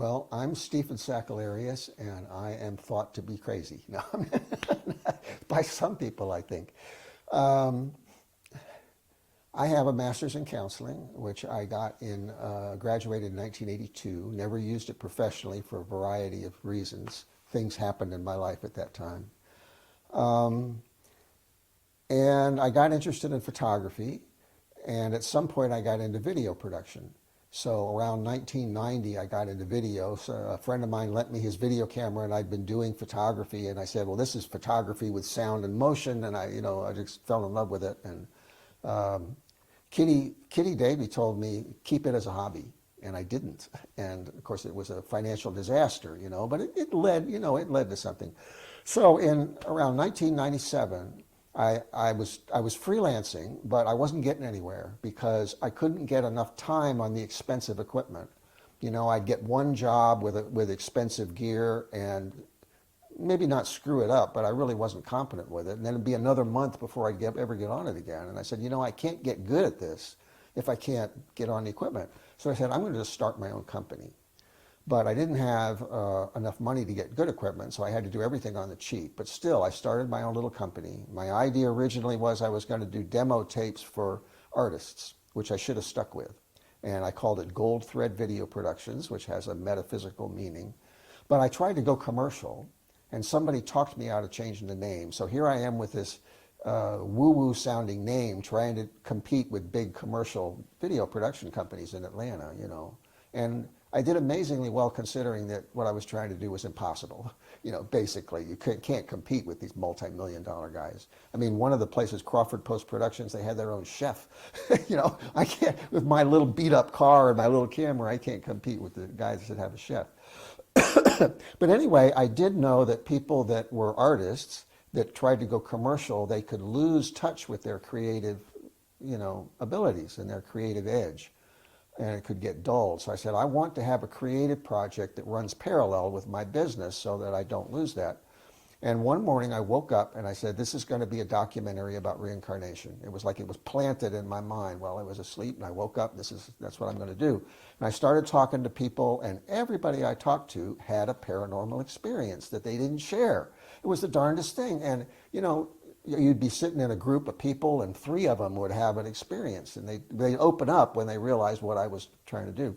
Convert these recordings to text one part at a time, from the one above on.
Well, I'm Stephen Sakellarios, and I am thought to be crazy. No, by some people, I think. Um, I have a master's in counseling, which I got graduated in 1982. Never used it professionally for a variety of reasons. Things happened in my life at that time. Um, and I got interested in photography, and at some point I got into video production. So around 1990, I got into video. So a friend of mine lent me his video camera, and I'd been doing photography. And I said, "Well, this is photography with sound and motion." And I just fell in love with it. And um, Kitty Davy told me keep it as a hobby, and I didn't. And of course, it was a financial disaster, but it led to something. So in around 1997. I was freelancing, but I wasn't getting anywhere because I couldn't get enough time on the expensive equipment. I'd get one job with expensive gear and maybe not screw it up, but I really wasn't competent with it. And then it'd be another month before I'd ever get on it again. And I said, I can't get good at this if I can't get on the equipment. So I said, I'm going to just start my own company. But I didn't have enough money to get good equipment, so I had to do everything on the cheap. But still, I started my own little company. My idea originally was I was going to do demo tapes for artists, which I should have stuck with. And I called it Gold Thread Video Productions, which has a metaphysical meaning. But I tried to go commercial, and somebody talked me out of changing the name. So here I am with this woo-woo sounding name trying to compete with big commercial video production companies in Atlanta, And I did amazingly well considering that what I was trying to do was impossible. Basically, you can't compete with these multi-million-dollar guys. I mean, one of the places, Crawford Post Productions, they had their own chef. I can't, with my little beat-up car and my little camera, I can't compete with the guys that have a chef. But anyway, I did know that people that were artists that tried to go commercial, they could lose touch with their creative, abilities and their creative edge. And it could get dulled. So I said, I want to have a creative project that runs parallel with my business so that I don't lose that. And one morning I woke up and I said, this is going to be a documentary about reincarnation. It was like it was planted in my mind while I was asleep, and I woke up, that's what I'm going to do. And I started talking to people, and everybody I talked to had a paranormal experience that they didn't share. It was the darndest thing. And, you'd be sitting in a group of people and three of them would have an experience, and they'd open up when they realized what I was trying to do.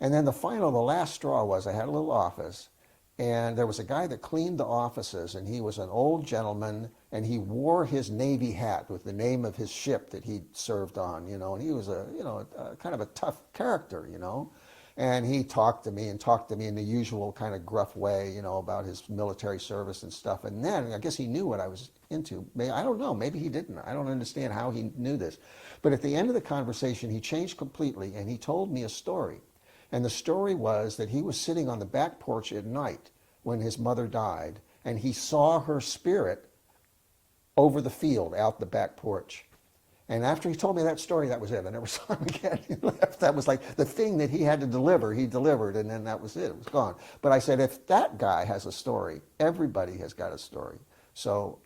And then the last straw was I had a little office, and there was a guy that cleaned the offices, and he was an old gentleman, and he wore his Navy hat with the name of his ship that he'd served on, and he was a kind of a tough character, And he talked to me in the usual kind of gruff way, about his military service and stuff. And then I guess he knew what I was into. I don't know, maybe he didn't. I don't understand how he knew this. But at the end of the conversation, he changed completely, and he told me a story. And the story was that he was sitting on the back porch at night when his mother died, and he saw her spirit over the field out the back porch. And after he told me that story, that was it. I never saw him again. He left. That was like the thing that he had to deliver, he delivered, and then that was it. It was gone. But I said, if that guy has a story, everybody has got a story. So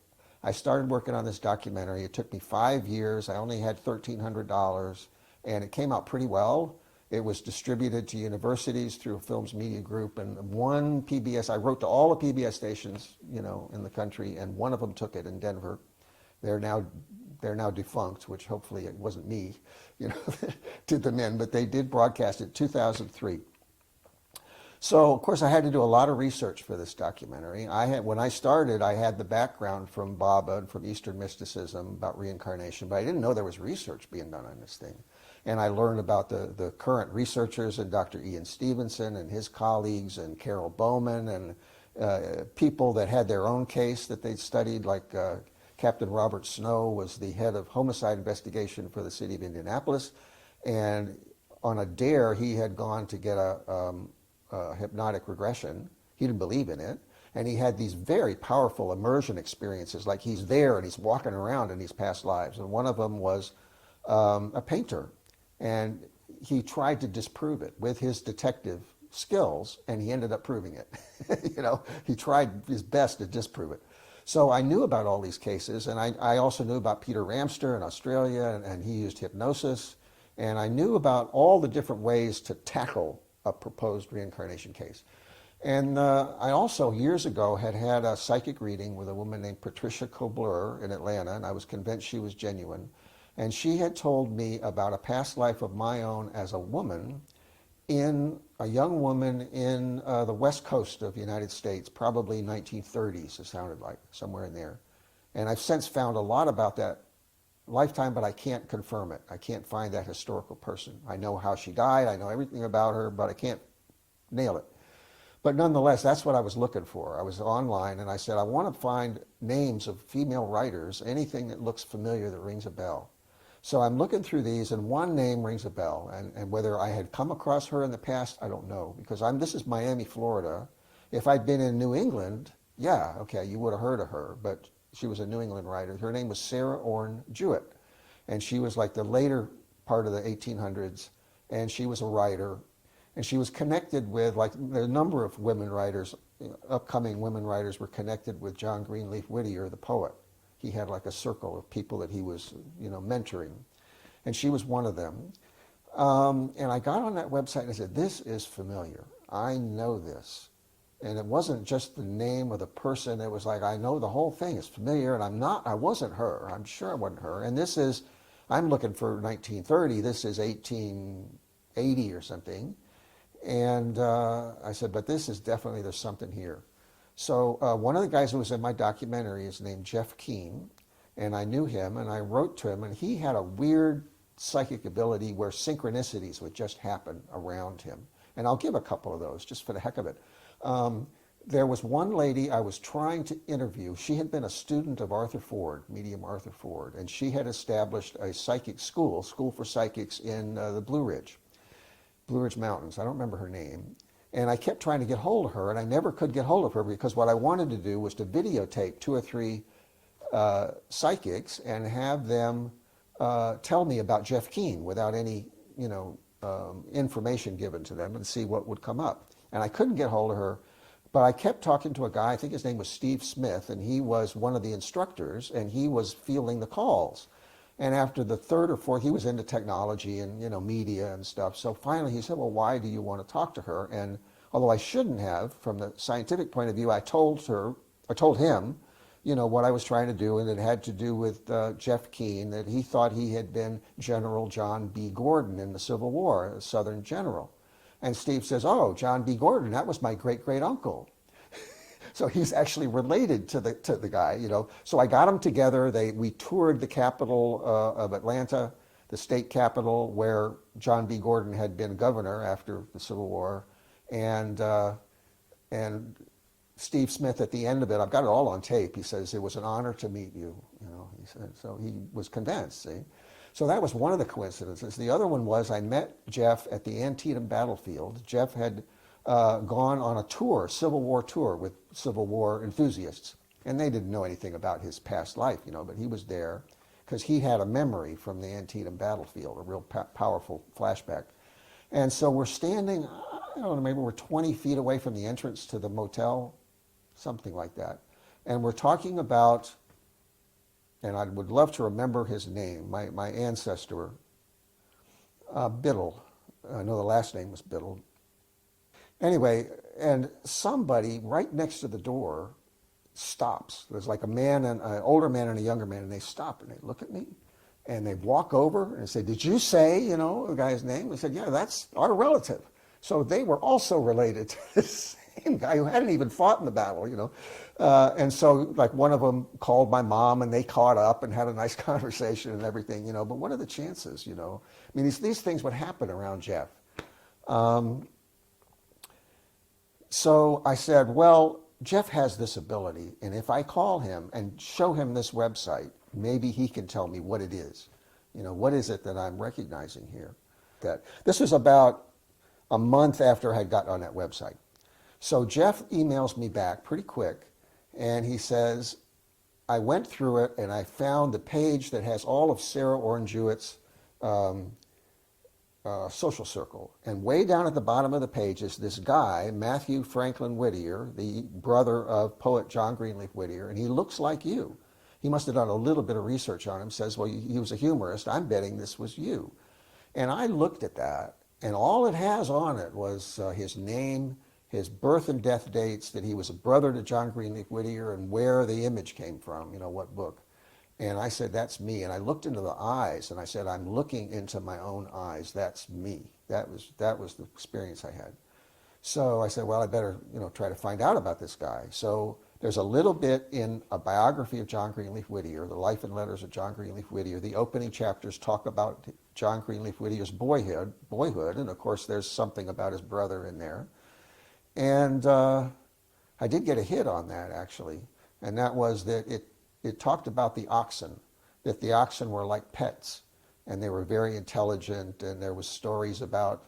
I started working on this documentary. It took me 5 years. I only had $1,300, and it came out pretty well. It was distributed to universities through a Films Media Group, and one PBS, I wrote to all the PBS stations, in the country, and one of them took it in Denver. They're now defunct, which hopefully it wasn't me, did them in, but they did broadcast it 2003. So, of course, I had to do a lot of research for this documentary. When I started, I had the background from Baba and from Eastern mysticism about reincarnation, but I didn't know there was research being done on this thing. And I learned about the current researchers and Dr. Ian Stevenson and his colleagues and Carol Bowman and people that had their own case that they'd studied, like Captain Robert Snow was the head of homicide investigation for the city of Indianapolis. And on a dare, he had gone to get a hypnotic regression. He didn't believe in it. And he had these very powerful immersion experiences, like he's there and he's walking around in these past lives. And one of them was a painter. And he tried to disprove it with his detective skills, and he ended up proving it. He tried his best to disprove it. So I knew about all these cases, and I also knew about Peter Ramster in Australia, and he used hypnosis. And I knew about all the different ways to tackle a proposed reincarnation case. And I also, years ago, had a psychic reading with a woman named Patricia Kobler in Atlanta, and I was convinced she was genuine. And she had told me about a past life of my own as a woman, a young woman in the west coast of the United States, probably 1930s, it sounded like, somewhere in there. And I've since found a lot about that lifetime, but I can't confirm it. I can't find that historical person. I know how she died, I know everything about her, but I can't nail it. But nonetheless, that's what I was looking for. I was online and I said, I want to find names of female writers, anything that looks familiar, that rings a bell. So I'm looking through these, and one name rings a bell. And whether I had come across her in the past, I don't know, because this is Miami, Florida. If I'd been in New England, yeah, okay, you would have heard of her, but she was a New England writer. Her name was Sarah Orne Jewett, and she was like the later part of the 1800s, and she was a writer, and she was connected with, like, a number of women writers, upcoming women writers were connected with John Greenleaf Whittier, the poet. He had like a circle of people that he was, mentoring, and she was one of them. And I got on that website and I said, this is familiar. I know this. And it wasn't just the name of the person. It was like, I know the whole thing is familiar, and I wasn't her. I'm sure I wasn't her. And this is, I'm looking for 1930. This is 1880 or something. And I said, but this is definitely, there's something here. So one of the guys who was in my documentary is named Jeff Keane, and I knew him, and I wrote to him, and he had a weird psychic ability where synchronicities would just happen around him. And I'll give a couple of those just for the heck of it. There was one lady I was trying to interview. She had been a student of Arthur Ford, medium Arthur Ford, and she had established a psychic school for psychics in the Blue Ridge Mountains. I don't remember her name. And I kept trying to get hold of her, and I never could get hold of her, because what I wanted to do was to videotape 2 or 3 psychics and have them tell me about Jeff Keane without any, information given to them, and see what would come up. And I couldn't get hold of her, but I kept talking to a guy, I think his name was Steve Smith, and he was one of the instructors, and he was fielding the calls. And after the 3rd or 4th, he was into technology and, media and stuff. So finally he said, well, why do you want to talk to her? And although I shouldn't have, from the scientific point of view, I told him, what I was trying to do, and it had to do with Jeff Keane, that he thought he had been General John B. Gordon in the Civil War, a Southern general. And Steve says, oh, John B. Gordon, that was my great-great-uncle. So he's actually related to the guy, So I got them together. We toured the capital of Atlanta, the state capital, where John B. Gordon had been governor after the Civil War. And Steve Smith, at the end of it, I've got it all on tape, he says, it was an honor to meet you, he said. So he was convinced, see. So that was one of the coincidences. The other one was I met Jeff at the Antietam battlefield. Jeff had gone on a tour, Civil War tour, with Civil War enthusiasts. And they didn't know anything about his past life, but he was there because he had a memory from the Antietam battlefield, a real powerful flashback. And so we're standing, I don't know, maybe we're 20 feet away from the entrance to the motel, something like that. And we're talking about, and I would love to remember his name, my ancestor, Biddle. I know the last name was Biddle. Anyway, and somebody right next to the door stops. There's like an older man and a younger man, and they stop and they look at me and they walk over and say, did you say, the guy's name? I said, yeah, that's our relative. So they were also related to this same guy who hadn't even fought in the battle, and so like one of them called my mom and they caught up and had a nice conversation and everything, but what are the chances, I mean, these things would happen around Jeff. So I said, well, Jeff has this ability, and if I call him and show him this website, maybe he can tell me what it is. What is it that I'm recognizing here? This was about a month after I had gotten on that website. So Jeff emails me back pretty quick, and he says, I went through it and I found the page that has all of Sarah Orne Jewett's social circle. And way down at the bottom of the page is this guy, Matthew Franklin Whittier, the brother of poet John Greenleaf Whittier, and he looks like you. He must have done a little bit of research on him, says, well, he was a humorist. I'm betting this was you. And I looked at that, And all it has on it was his name, his birth and death dates, that he was a brother to John Greenleaf Whittier, and where the image came from, what book. And I said, that's me. And I looked into the eyes, and I said, I'm looking into my own eyes. That's me. That was the experience I had. So I said, well, I better, try to find out about this guy. So there's a little bit in a biography of John Greenleaf Whittier, the life and letters of John Greenleaf Whittier. The opening chapters talk about John Greenleaf Whittier's boyhood, and of course there's something about his brother in there. And I did get a hit on that, actually, and that was that it talked about the oxen, that the oxen were like pets, and they were very intelligent, and there was stories about,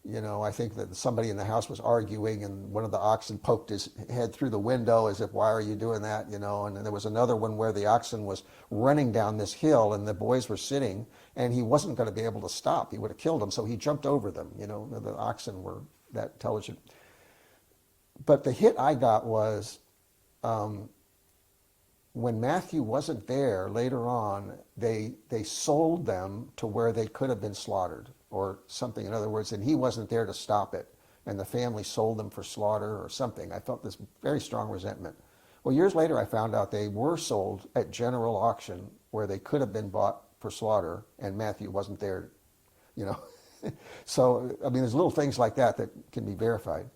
I think that somebody in the house was arguing, and one of the oxen poked his head through the window as if, why are you doing that, and then there was another one where the oxen was running down this hill, and the boys were sitting, and he wasn't going to be able to stop. He would have killed them, so he jumped over them. The oxen were that intelligent. But the hit I got was when Matthew wasn't there later on, they sold them to where they could have been slaughtered or something. In other words, and he wasn't there to stop it, and the family sold them for slaughter or something. I felt this very strong resentment. Well, years later, I found out they were sold at general auction where they could have been bought for slaughter, and Matthew wasn't there, So, there's little things like that can be verified.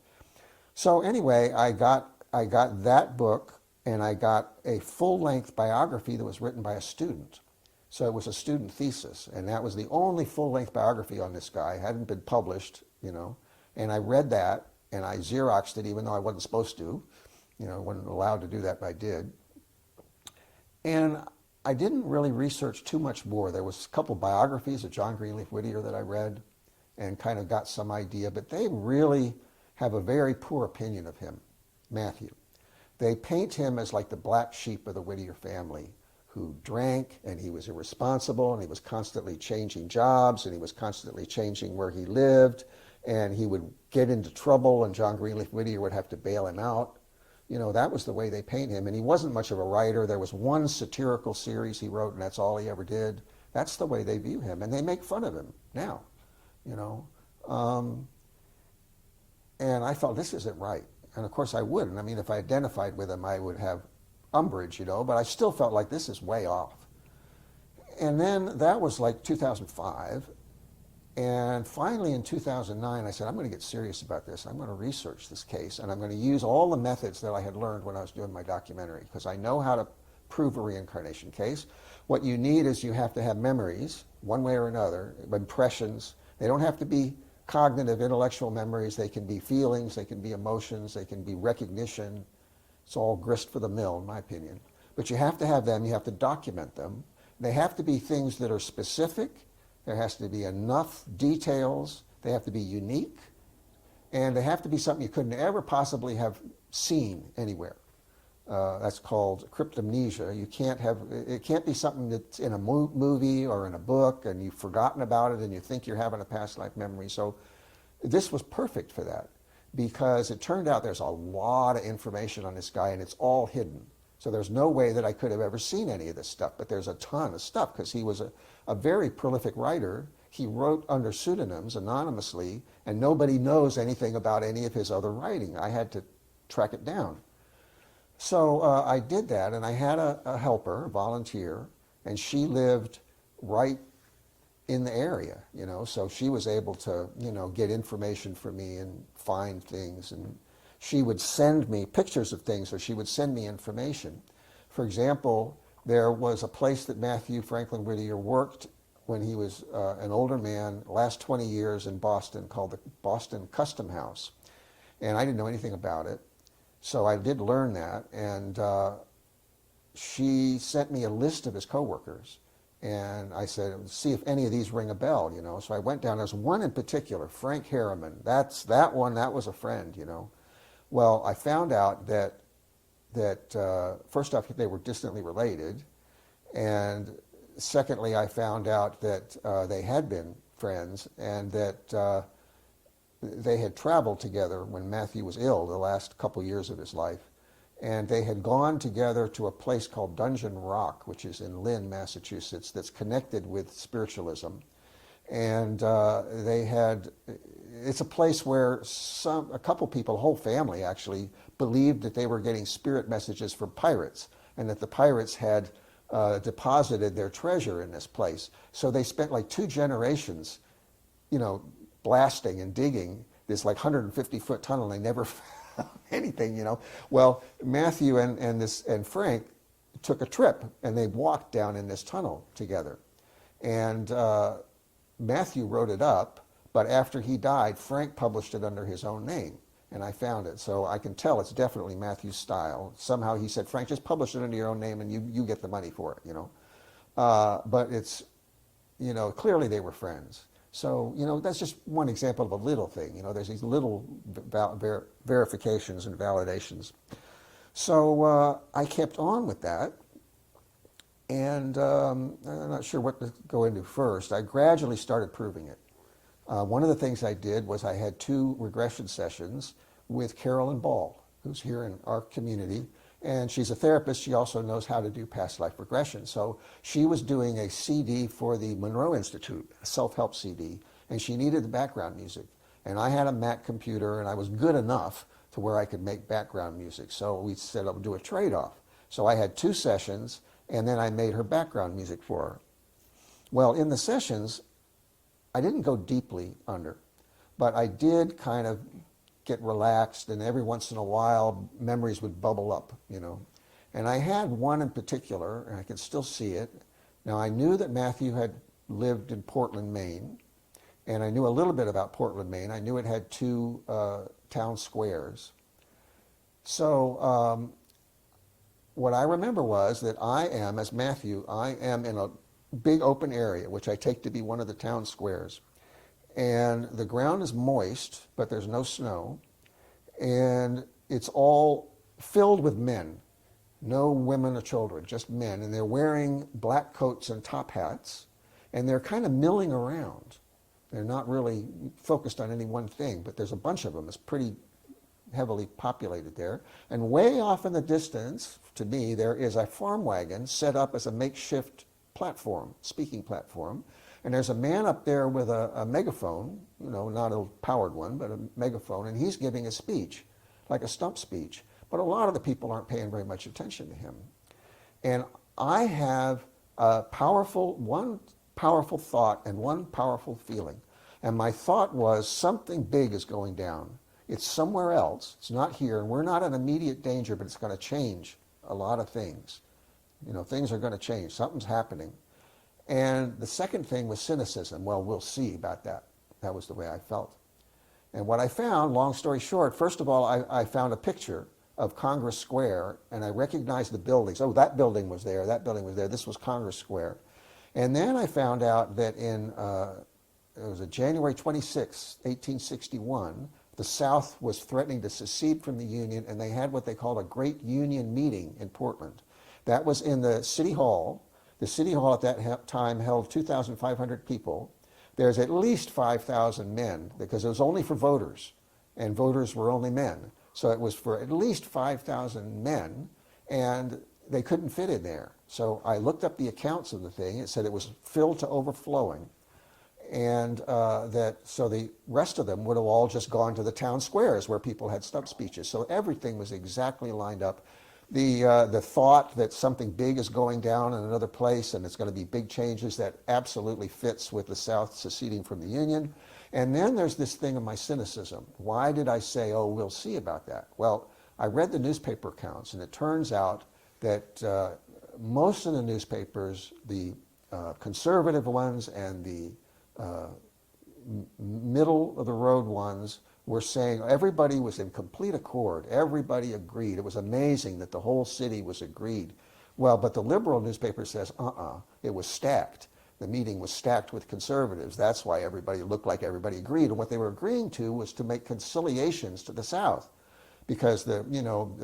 So anyway, I got that book, and I got a full-length biography that was written by a student. So it was a student thesis, and that was the only full-length biography on this guy. It hadn't been published, and I read that, and I Xeroxed it even though I wasn't supposed to. Wasn't allowed to do that, but I did. And I didn't really research too much more. There was a couple biographies of John Greenleaf Whittier that I read and kind of got some idea, but they really have a very poor opinion of him, Matthew. They paint him as like the black sheep of the Whittier family, who drank, and he was irresponsible, and he was constantly changing jobs, and he was constantly changing where he lived, and he would get into trouble, and John Greenleaf Whittier would have to bail him out. That was the way they paint him, and he wasn't much of a writer. There was one satirical series he wrote, and that's all he ever did. That's the way they view him, and they make fun of him now, And I thought, this isn't right. And of course I wouldn't. If I identified with him, I would have umbrage, but I still felt like this is way off. And then that was like 2005. And finally in 2009, I said, I'm going to get serious about this. I'm going to research this case, and I'm going to use all the methods that I had learned when I was doing my documentary, because I know how to prove a reincarnation case. What you need is you have to have memories, one way or another, impressions. They don't have to be cognitive, intellectual memories. They can be feelings, they can be emotions, they can be recognition. It's all grist for the mill, in my opinion. But you have to have them, you have to document them. They have to be things that are specific. There has to be enough details. They have to be unique. And they have to be something you couldn't ever possibly have seen anywhere. That's called cryptomnesia. It can't be something that's in a movie or in a book and you've forgotten about it and you think you're having a past life memory. So this was perfect for that, because it turned out there's a lot of information on this guy and it's all hidden. So there's no way that I could have ever seen any of this stuff, but there's a ton of stuff because he was a very prolific writer. He wrote under pseudonyms, anonymously, and nobody knows anything about any of his other writing. I had to track it down. So I did that, and I had a helper, a volunteer, and she lived right in the area, so she was able to, get information for me and find things, and she would send me pictures of things, or she would send me information. For example, there was a place that Matthew Franklin Whittier worked when he was an older man, last 20 years in Boston, called the Boston Custom House, and I didn't know anything about it. So I did learn that, and she sent me a list of his coworkers, and I said, see if any of these ring a bell, So I went down. There's one in particular, Frank Harriman. That was a friend, Well, I found out that first off, they were distantly related, and secondly, I found out that they had been friends, and that they had traveled together when Matthew was ill the last couple years of his life, and they had gone together to a place called Dungeon Rock, which is in Lynn, Massachusetts, that's connected with spiritualism. And they had, it's a place where a couple people, a whole family actually, believed that they were getting spirit messages from pirates, and that the pirates had deposited their treasure in this place. So they spent like 2 generations, blasting and digging this like 150-foot tunnel. They never found anything. Well, Matthew and Frank took a trip, and they walked down in this tunnel together. And Matthew wrote it up, but after he died, Frank published it under his own name, and I found it. So I can tell it's definitely Matthew's style. Somehow he said, Frank, just publish it under your own name, and you get the money for it, But it's, clearly they were friends. So, that's just one example of a little thing. There's these little verifications and validations. So I kept on with that. And I'm not sure what to go into first. I gradually started proving it. One of the things I did was I had 2 regression sessions with Carolyn Ball, who's here in our community. And she's a therapist. She also knows how to do past life regression. So she was doing a CD for the Monroe Institute, a self-help CD, and she needed the background music. And I had a Mac computer, and I was good enough to where I could make background music. So we said, I'll do a trade-off. So I had 2 sessions, and then I made her background music for her. Well, in the sessions, I didn't go deeply under, but I did kind of get relaxed, and every once in a while, memories would bubble up, And I had one in particular, and I can still see it. Now, I knew that Matthew had lived in Portland, Maine, and I knew a little bit about Portland, Maine. I knew it had 2 town squares. So what I remember was that I am, as Matthew, I am in a big open area, which I take to be one of the town squares. And the ground is moist, but there's no snow. And it's all filled with men, no women or children, just men. And they're wearing black coats and top hats. And they're kind of milling around. They're not really focused on any one thing, but there's a bunch of them. It's pretty heavily populated there. And way off in the distance, to me, there is a farm wagon set up as a makeshift platform, speaking platform. And there's a man up there with a megaphone, not a powered one, but a megaphone, and he's giving a speech, like a stump speech. But a lot of the people aren't paying very much attention to him. And I have one powerful thought and one powerful feeling. And my thought was, something big is going down. It's somewhere else. It's not here. And we're not in immediate danger, but it's going to change a lot of things. Things are going to change. Something's happening. And the second thing was cynicism. Well, we'll see about that. That was the way I felt. And what I found, long story short, first of all, I found a picture of Congress Square, and I recognized the buildings. Oh, that building was there, that building was there. This was Congress Square. And then I found out that it was a January 26, 1861, the South was threatening to secede from the Union, and they had what they called a Great Union Meeting in Portland. That was in the City Hall. The City Hall at that time held 2,500 people. There's at least 5,000 men, because it was only for voters, and voters were only men. So it was for at least 5,000 men, and they couldn't fit in there. So I looked up the accounts of the thing. It said it was filled to overflowing, and so the rest of them would have all just gone to the town squares where people had stump speeches. So everything was exactly lined up. The thought that something big is going down in another place and it's going to be big changes, that absolutely fits with the South seceding from the Union. And then there's this thing of my cynicism. Why did I say, oh, we'll see about that? Well, I read the newspaper accounts, and it turns out that most of the newspapers, the conservative ones and the middle of the road ones, were saying everybody was in complete accord. Everybody agreed. It was amazing that the whole city was agreed. Well, but the liberal newspaper says, it was stacked. The meeting was stacked with conservatives. That's why everybody looked like everybody agreed. And what they were agreeing to was to make conciliations to the South, because the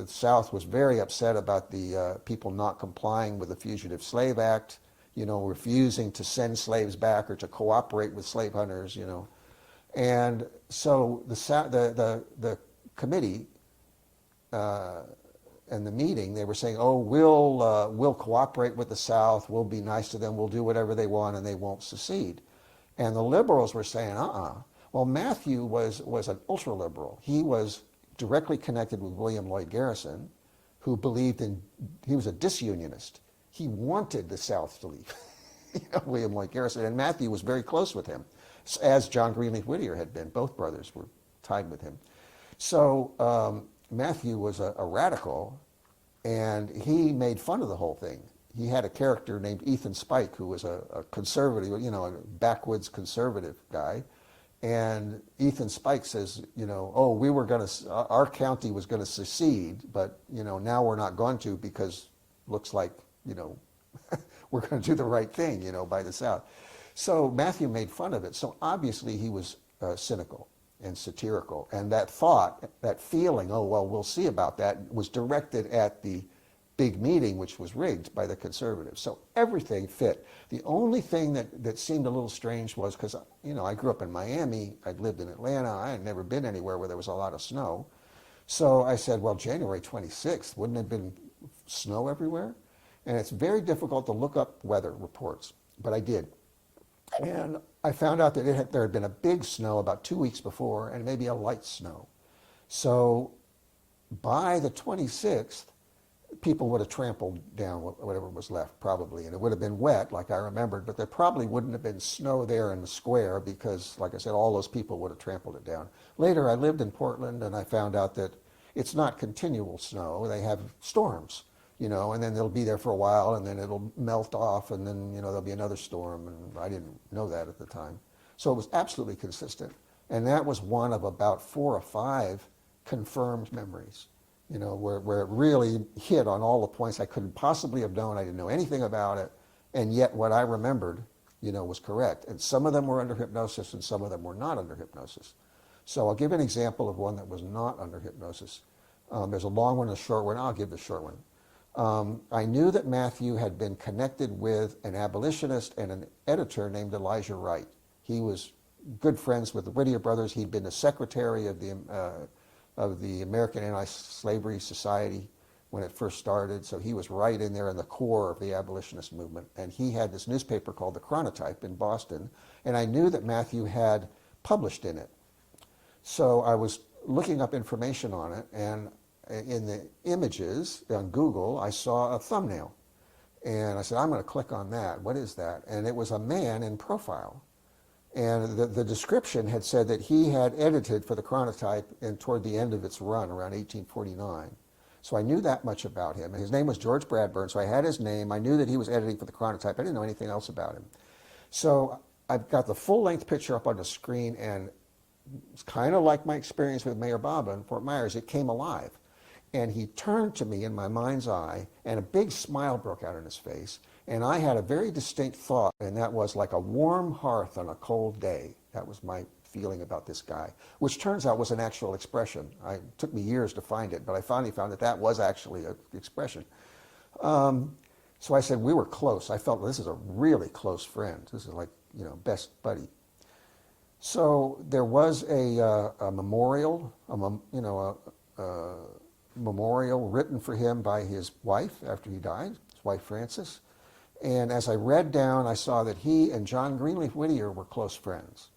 South was very upset about the people not complying with the Fugitive Slave Act, refusing to send slaves back or to cooperate with slave hunters, And so the committee and the meeting, they were saying, oh, we'll cooperate with the South, we'll be nice to them, we'll do whatever they want, and they won't secede. And the liberals were saying, Well, Matthew was an ultra-liberal. He was directly connected with William Lloyd Garrison, who believed he was a disunionist. He wanted the South to leave, William Lloyd Garrison. And Matthew was very close with him, as John Greenleaf Whittier had been. Both brothers were tied with him. So Matthew was a radical, and he made fun of the whole thing. He had a character named Ethan Spike, who was a conservative, a backwoods conservative guy. And Ethan Spike says, our county was going to secede, but, now we're not going to because looks like, we're going to do the right thing, by the South. So Matthew made fun of it. So obviously he was cynical and satirical. And that thought, that feeling, we'll see about that, was directed at the big meeting, which was rigged by the conservatives. So everything fit. The only thing that seemed a little strange was because, I grew up in Miami, I'd lived in Atlanta, I had never been anywhere where there was a lot of snow. So I said, well, January 26th, wouldn't it have been snow everywhere? And it's very difficult to look up weather reports, but I did. And I found out that there had been a big snow about 2 weeks before and maybe a light snow. So by the 26th, people would have trampled down whatever was left, probably, and it would have been wet, like I remembered, but there probably wouldn't have been snow there in the square because, like I said, all those people would have trampled it down. Later, I lived in Portland, and I found out that it's not continual snow. They have storms, and then they'll be there for a while, and then it'll melt off, and then, there'll be another storm, and I didn't know that at the time. So it was absolutely consistent, and that was one of about 4 or 5 confirmed memories. Where it really hit on all the points I couldn't possibly have known. I didn't know anything about it, and yet what I remembered, was correct. And some of them were under hypnosis, and some of them were not under hypnosis. So I'll give an example of one that was not under hypnosis. There's a long one and a short one. I'll give the short one. I knew that Matthew had been connected with an abolitionist and an editor named Elijah Wright. He was good friends with the Whittier brothers. He'd been the secretary of the American Anti-Slavery Society when it first started, so he was right in there in the core of the abolitionist movement. And he had this newspaper called the Chronotype in Boston, and I knew that Matthew had published in it. So I was looking up information on it, and in the images on Google, I saw a thumbnail. And I said, I'm going to click on that. What is that? And it was a man in profile. And the description had said that he had edited for the Chronotype and toward the end of its run, around 1849. So I knew that much about him. And his name was George Bradburn, so I had his name. I knew that he was editing for the Chronotype. I didn't know anything else about him. So I've got the full-length picture up on the screen, and it's kind of like my experience with Mayor Baba in Fort Myers. It came alive. And he turned to me in my mind's eye, and a big smile broke out on his face. And I had a very distinct thought, and that was like a warm hearth on a cold day. That was my feeling about this guy, which turns out was an actual expression. It took me years to find it, but I finally found that was actually an expression. So I said, we were close. I felt this is a really close friend. This is like, best buddy. So there was a memorial, memorial written for him by his wife after he died, his wife Frances. And as I read down, I saw that he and John Greenleaf Whittier were close friends.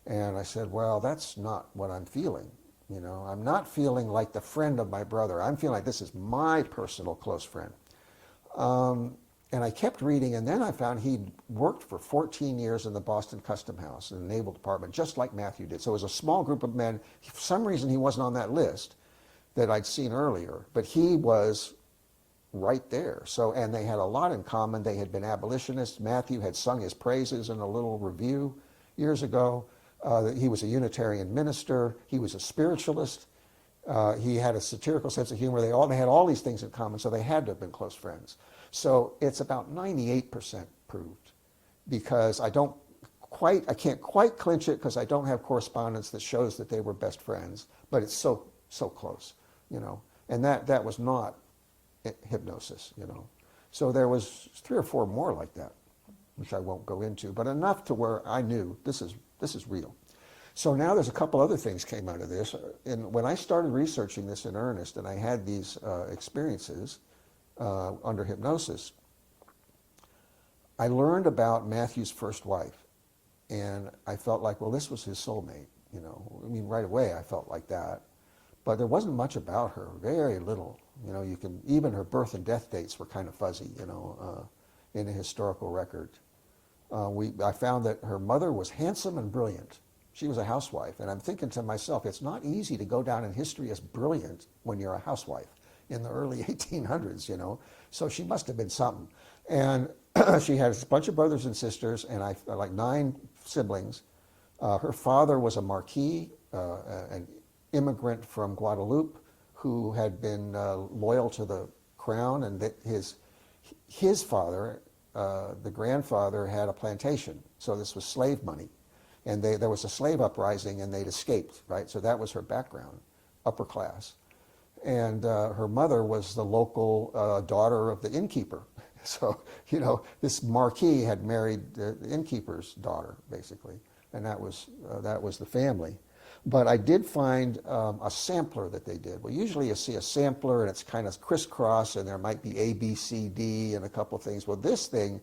And I said, well, that's not what I'm feeling. I'm not feeling like the friend of my brother. I'm feeling like this is my personal close friend. And I kept reading, and then I found he'd worked for 14 years in the Boston Custom House in the Naval Department, just like Matthew did. So it was a small group of men. For some reason, he wasn't on that list that I'd seen earlier, but he was right there. So, and they had a lot in common. They had been abolitionists. Matthew had sung his praises in a little review years ago. He was a Unitarian minister. He was a spiritualist. He had a satirical sense of humor. They had all these things in common, so they had to have been close friends. So it's about 98% proved, because I can't quite clinch it because I don't have correspondence that shows that they were best friends, but it's so close, and that was not hypnosis, So there was 3 or 4 more like that, which I won't go into, but enough to where I knew this is real. So now there's a couple other things came out of this. And when I started researching this in earnest, and I had these experiences under hypnosis, I learned about Matthew's first wife. And I felt like, well, this was his soulmate, you know. I mean, right away I felt like that. But there wasn't much about her, very little. You know, even her birth and death dates were kind of fuzzy, you know, in the historical record. I found that her mother was handsome and brilliant. She was a housewife. And I'm thinking to myself, it's not easy to go down in history as brilliant when you're a housewife in the early 1800s, you know. So she must have been something. And she had a bunch of brothers and sisters, and like 9 siblings. Her father was a marquis, an immigrant from Guadeloupe who had been loyal to the crown, and that his father, the grandfather, had a plantation. So this was slave money. And there was a slave uprising, and they'd escaped, right? So that was her background, upper class. And her mother was the local daughter of the innkeeper. So, you know, this marquis had married the innkeeper's daughter, basically. And that was the family. But I did find a sampler that they did. Well, usually you see a sampler, and it's kind of crisscross, and there might be A, B, C, D, and a couple of things. Well, this thing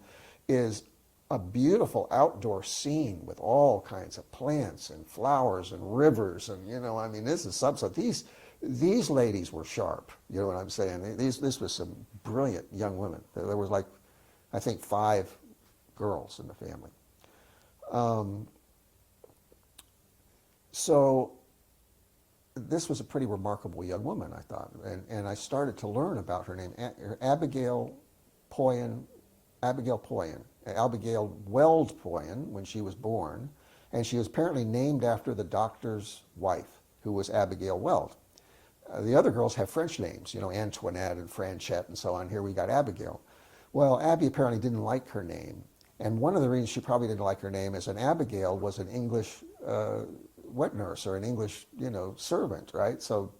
is a beautiful outdoor scene with all kinds of plants and flowers and rivers, and, you know, I mean, this is something. These ladies were sharp, you know what I'm saying? This was some brilliant young women. There was like, I think, 5 girls in the family. So this was a pretty remarkable young woman, I thought, and I started to learn about her name, Abigail Weld Poyen, when she was born, and she was apparently named after the doctor's wife, who was Abigail Weld. The other girls have French names, you know, Antoinette and Franchette and so on. Here we got Abigail. Well, Abby apparently didn't like her name, and one of the reasons she probably didn't like her name is an Abigail was an English wet nurse or an English, you know, servant, right? So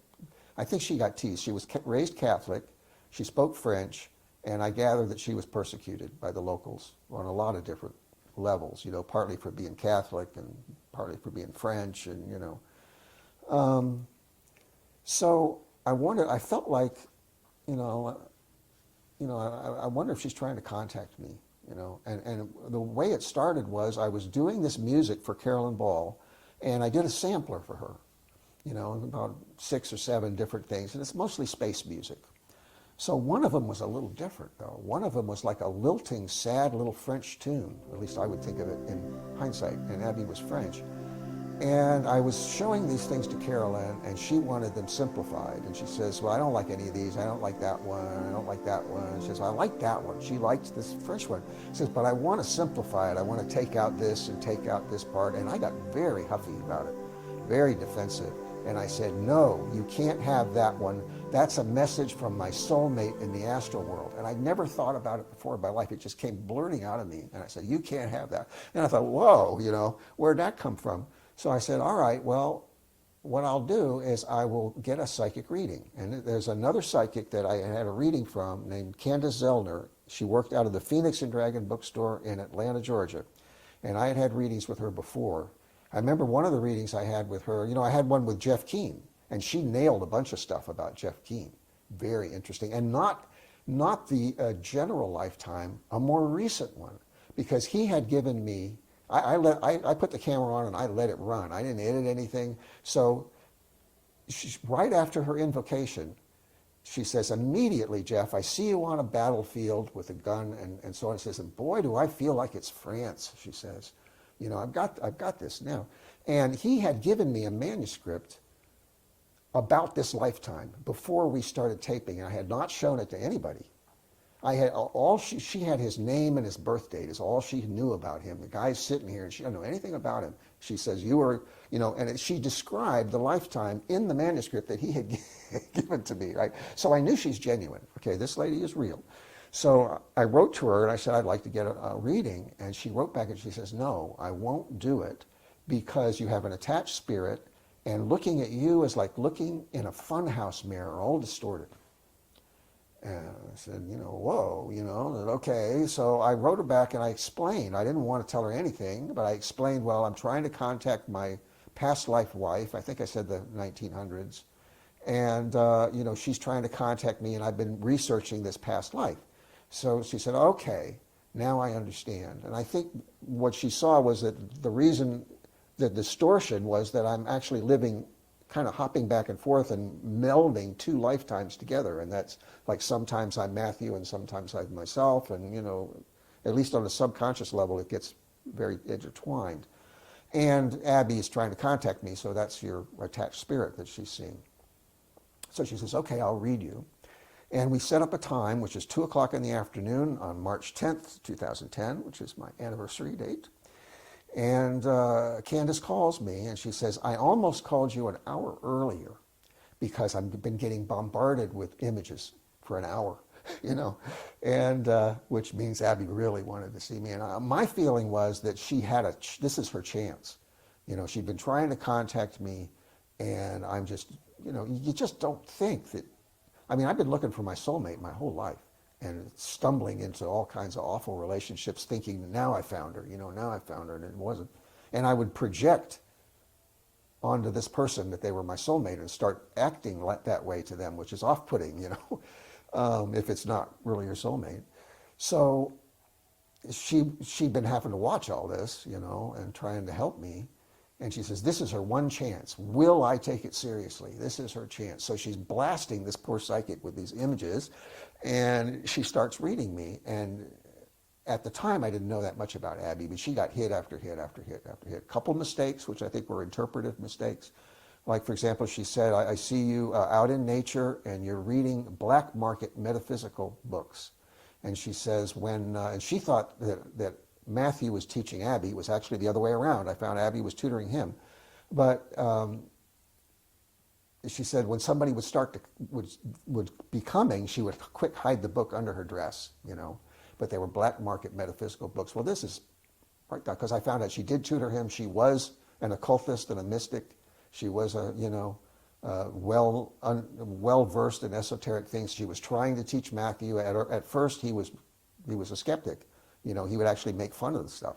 I think she got teased. She was raised Catholic, she spoke French, and I gather that she was persecuted by the locals on a lot of different levels, you know, partly for being Catholic and partly for being French, and, you know. So I felt like, I wonder if she's trying to contact me, you know. And the way it started was I was doing this music for Carolyn Ball, and I did a sampler for her, you know, about 6 or 7 different things, and it's mostly space music. So one of them was a little different, though. One of them was like a lilting, sad little French tune, at least I would think of it in hindsight, and Abby was French. And I was showing these things to Carolyn, and she wanted them simplified. And she says, well, I don't like any of these. I don't like that one. I don't like that one. She says, I like that one. She liked this French one. She says, but I want to simplify it. I want to take out this and take out this part. And I got very huffy about it, very defensive. And I said, no, you can't have that one. That's a message from my soulmate in the astral world. And I'd never thought about it before in my life. It just came blurting out of me. And I said, you can't have that. And I thought, whoa, you know, where'd that come from? So I said, all right, well, what I'll do is I will get a psychic reading. And there's another psychic that I had a reading from named Candace Zellner. She worked out of the Phoenix and Dragon bookstore in Atlanta, Georgia. And I had had readings with her before. I remember one of the readings I had with her, you know, I had one with Jeff Keane, and she nailed a bunch of stuff about Jeff Keane. Very interesting. And not the general lifetime, a more recent one, because he had given me, I put the camera on and I let it run. I didn't edit anything. So right after her invocation, she says, immediately, Jeff, I see you on a battlefield with a gun and so on. She says, and boy, do I feel like it's France, she says. You know, I've got this now. And he had given me a manuscript about this lifetime before we started taping, and I had not shown it to anybody. I had she had his name and his birth date is all she knew about him. The guy's sitting here and she didn't know anything about him. She says, you were, you know, and she described the lifetime in the manuscript that he had given to me, right? So I knew she's genuine. Okay, this lady is real. So I wrote to her and I said, I'd like to get a reading. And she wrote back and she says, no, I won't do it because you have an attached spirit and looking at you is like looking in a funhouse mirror, all distorted. And I said, you know, whoa, you know, okay. So I wrote her back and I explained. I didn't want to tell her anything, but I explained, well, I'm trying to contact my past life wife. I think I said the 1900s. And, you know, she's trying to contact me and I've been researching this past life. So she said, okay. Now I understand. And I think what she saw was that the reason, the distortion was that I'm actually living, kind of hopping back and forth and melding two lifetimes together. And that's like sometimes I'm Matthew and sometimes I'm myself. And, you know, at least on a subconscious level, it gets very intertwined. And Abby is trying to contact me, so that's your attached spirit that she's seeing. So she says, okay, I'll read you. And we set up a time, which is 2 o'clock in the afternoon on March 10th, 2010, which is my anniversary date. And Candace calls me and she says, I almost called you an hour earlier because I've been getting bombarded with images for an hour, you know, and which means Abby really wanted to see me. And my feeling was that she had this is her chance. You know, she'd been trying to contact me, and I'm just, you know, you just don't think that, I mean, I've been looking for my soulmate my whole life and stumbling into all kinds of awful relationships thinking, now I found her, you know, now I found her, and it wasn't. And I would project onto this person that they were my soulmate and start acting like that way to them, which is off-putting, you know, if it's not really your soulmate. So she'd been having to watch all this, you know, and trying to help me. And she says, this is her one chance. Will I take it seriously? This is her chance. So she's blasting this poor psychic with these images, and she starts reading me. And at the time, I didn't know that much about Abby, but she got hit after hit after hit after hit. A couple mistakes, which I think were interpretive mistakes. Like, for example, she said, I see you out in nature, and you're reading black market metaphysical books. And she says, and she thought that Matthew was teaching Abby. It was actually the other way around. I found Abby was tutoring him. But she said when somebody would be coming, she would quick hide the book under her dress, you know. But they were black market metaphysical books. Well, this is right now, because I found out she did tutor him. She was an occultist and a mystic. She was a, you know, well versed in esoteric things. She was trying to teach Matthew. At first, he was a skeptic. You know, he would actually make fun of the stuff,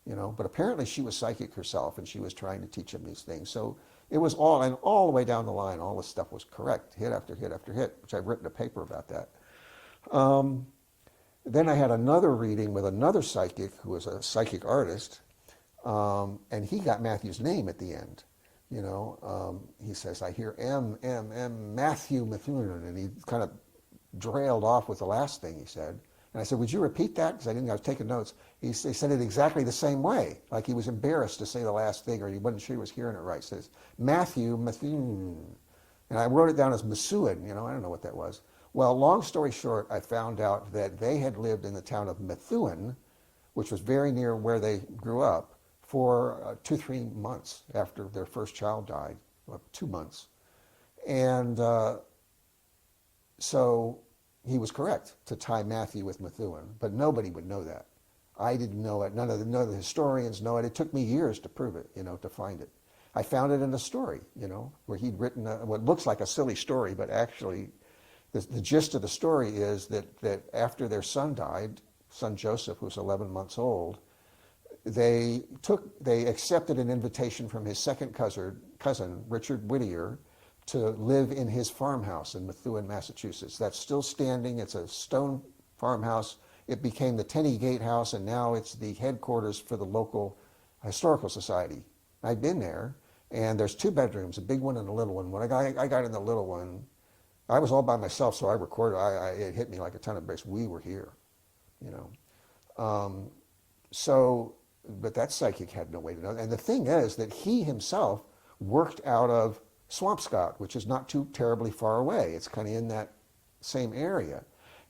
you know, but apparently she was psychic herself and she was trying to teach him these things. So it was all the way down the line, all this stuff was correct, hit after hit after hit, which I've written a paper about that. Then I had another reading with another psychic who was a psychic artist, and he got Matthew's name at the end. You know, he says, I hear M, Matthew Methuen, and he kind of trailed off with the last thing he said. And I said, would you repeat that? Because I was taking notes. He said it exactly the same way, like he was embarrassed to say the last thing, or he wasn't sure he was hearing it right. He says, Matthew Methuen. And I wrote it down as Methuen, you know, I don't know what that was. Well, long story short, I found out that they had lived in the town of Methuen, which was very near where they grew up, for 2-3 months after their first child died, 2 months. And so he was correct to tie Matthew with Methuen, but nobody would know that. I didn't know it. None of the historians know it. It took me years to prove it, you know, to find it. I found it in a story, you know, where he'd written what looks like a silly story, but actually the gist of the story is that after their son died, son Joseph, who was 11 months old, they accepted an invitation from his second cousin, Richard Whittier, to live in his farmhouse in Methuen, Massachusetts. That's still standing. It's a stone farmhouse. It became the Tenney Gate House, and now it's the headquarters for the local historical society. I've been there, and there's 2 bedrooms, a big one and a little one. When I got in the little one, I was all by myself, so I recorded. It hit me like a ton of bricks. We were here, you know. But that psychic had no way to know. And the thing is that he himself worked out of Swampscott, which is not too terribly far away. It's kind of in that same area.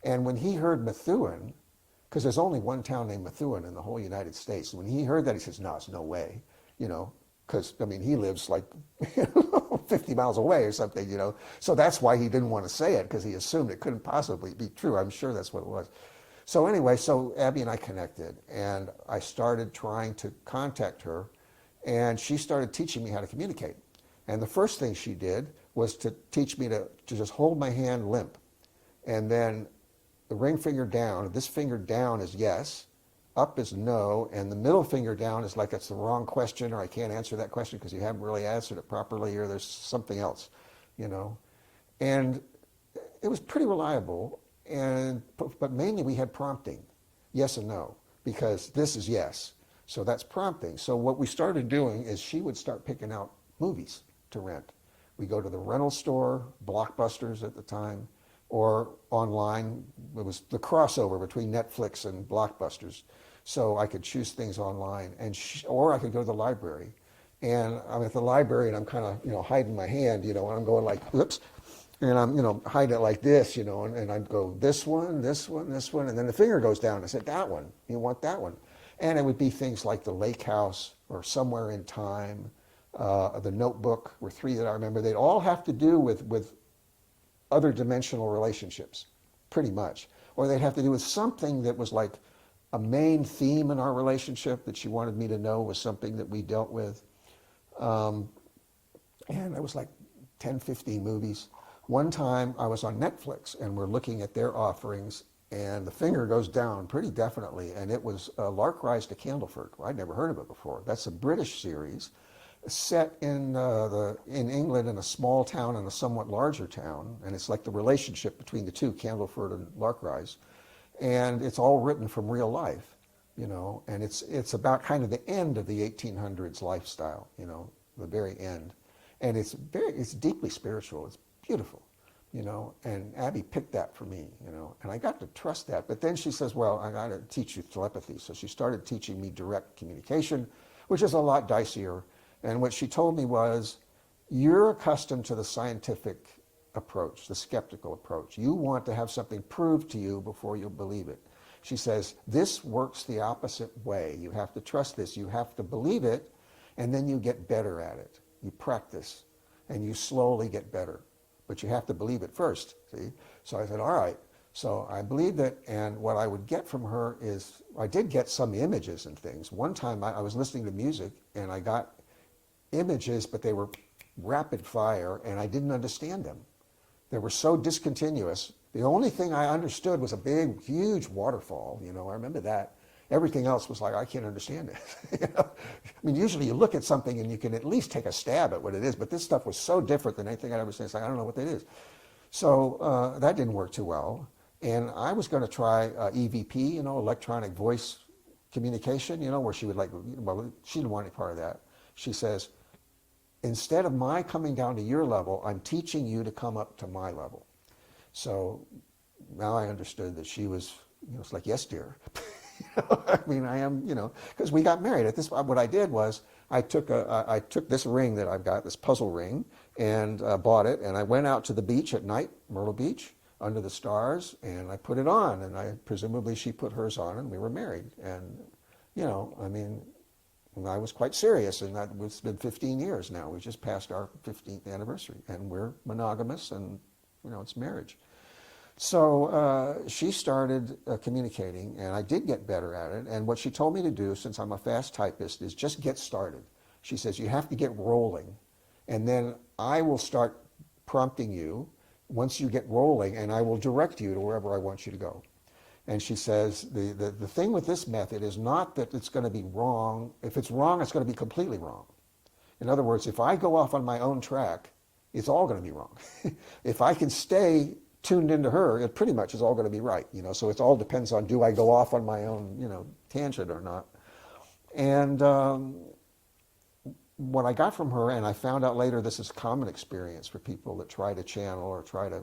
And when he heard Methuen, because there's only one town named Methuen in the whole United States, when he heard that, he says, no, it's no way, you know, because, I mean, he lives like 50 miles away or something, you know. So that's why he didn't want to say it, because he assumed it couldn't possibly be true. I'm sure that's what it was. So anyway, so Abby and I connected, and I started trying to contact her, and she started teaching me how to communicate. And the first thing she did was to teach me to just hold my hand limp. And then the ring finger down, this finger down is yes, up is no, and the middle finger down is like it's the wrong question, or I can't answer that question because you haven't really answered it properly, or there's something else, you know. And it was pretty reliable, but mainly we had prompting. yes and no, because this is yes. So that's prompting. So what we started doing is she would start picking out movies to rent. We go to the rental store, Blockbusters at the time, or online. It was the crossover between Netflix and Blockbusters. So I could choose things online, or I could go to the library. And I'm at the library and I'm kind of, hiding my hand, and I'm going like, whoops, and I'm, hiding it like this, and I'd go this one, this one, this one, and then the finger goes down. I said, that one, you want that one? And it would be things like The Lake House or Somewhere in Time, The Notebook were three that I remember. They'd all have to do with other dimensional relationships, pretty much. Or they'd have to do with something that was like a main theme in our relationship that she wanted me to know was something that we dealt with. And it was like 10, 15 movies. One time I was on Netflix and we're looking at their offerings and the finger goes down pretty definitely, and it was Lark Rise to Candleford. I'd never heard of it before. That's a British series set in England in a small town and a somewhat larger town, and it's like the relationship between the two, Candleford and Lark Rise, and it's all written from real life, and it's about kind of the end of the 1800s lifestyle, the very end, and it's deeply spiritual. It's beautiful. And Abby picked that for me, and I got to trust that. But then she says, well, I got to teach you telepathy. So she started teaching me direct communication, which is a lot dicier. And what she told me was, you're accustomed to the scientific approach, the skeptical approach. You want to have something proved to you before you believe it. She says, this works the opposite way. You have to trust this. You have to believe it, and then you get better at it. You practice, and you slowly get better. But you have to believe it first, see? So I said, all right. So I believed it, and what I would get from her is, I did get some images and things. One time I was listening to music, and I got images, but they were rapid fire, and I didn't understand them. They were so discontinuous. The only thing I understood was a big, huge waterfall, I remember that. Everything else was like, I can't understand it. I mean, usually you look at something and you can at least take a stab at what it is, but this stuff was so different than anything I'd ever seen. It's like, I don't know what that is. So that didn't work too well. And I was going to try EVP, electronic voice communication, where she would well, she didn't want any part of that. She says, instead of my coming down to your level, I'm teaching you to come up to my level. So now I understood that she was, it's like, yes, dear. I mean, I am, because we got married. At this, what I did was I took this ring that I've got, this puzzle ring, and bought it, and I went out to the beach at night, Myrtle Beach, under the stars, and I put it on, and presumably she put hers on, and we were married. And, I mean, I was quite serious, and it's been 15 years now. We just passed our 15th anniversary, and we're monogamous, and, it's marriage. So she started communicating, and I did get better at it. And what she told me to do, since I'm a fast typist, is just get started. She says, you have to get rolling, and then I will start prompting you once you get rolling, and I will direct you to wherever I want you to go. And she says, the thing with this method is not that it's going to be wrong. If it's wrong, it's going to be completely wrong. In other words, if I go off on my own track, it's all going to be wrong. If I can stay tuned into her, it pretty much is all going to be right, so it all depends on, do I go off on my own, tangent or not. And what I got from her, and I found out later this is a common experience for people that try to channel or try to,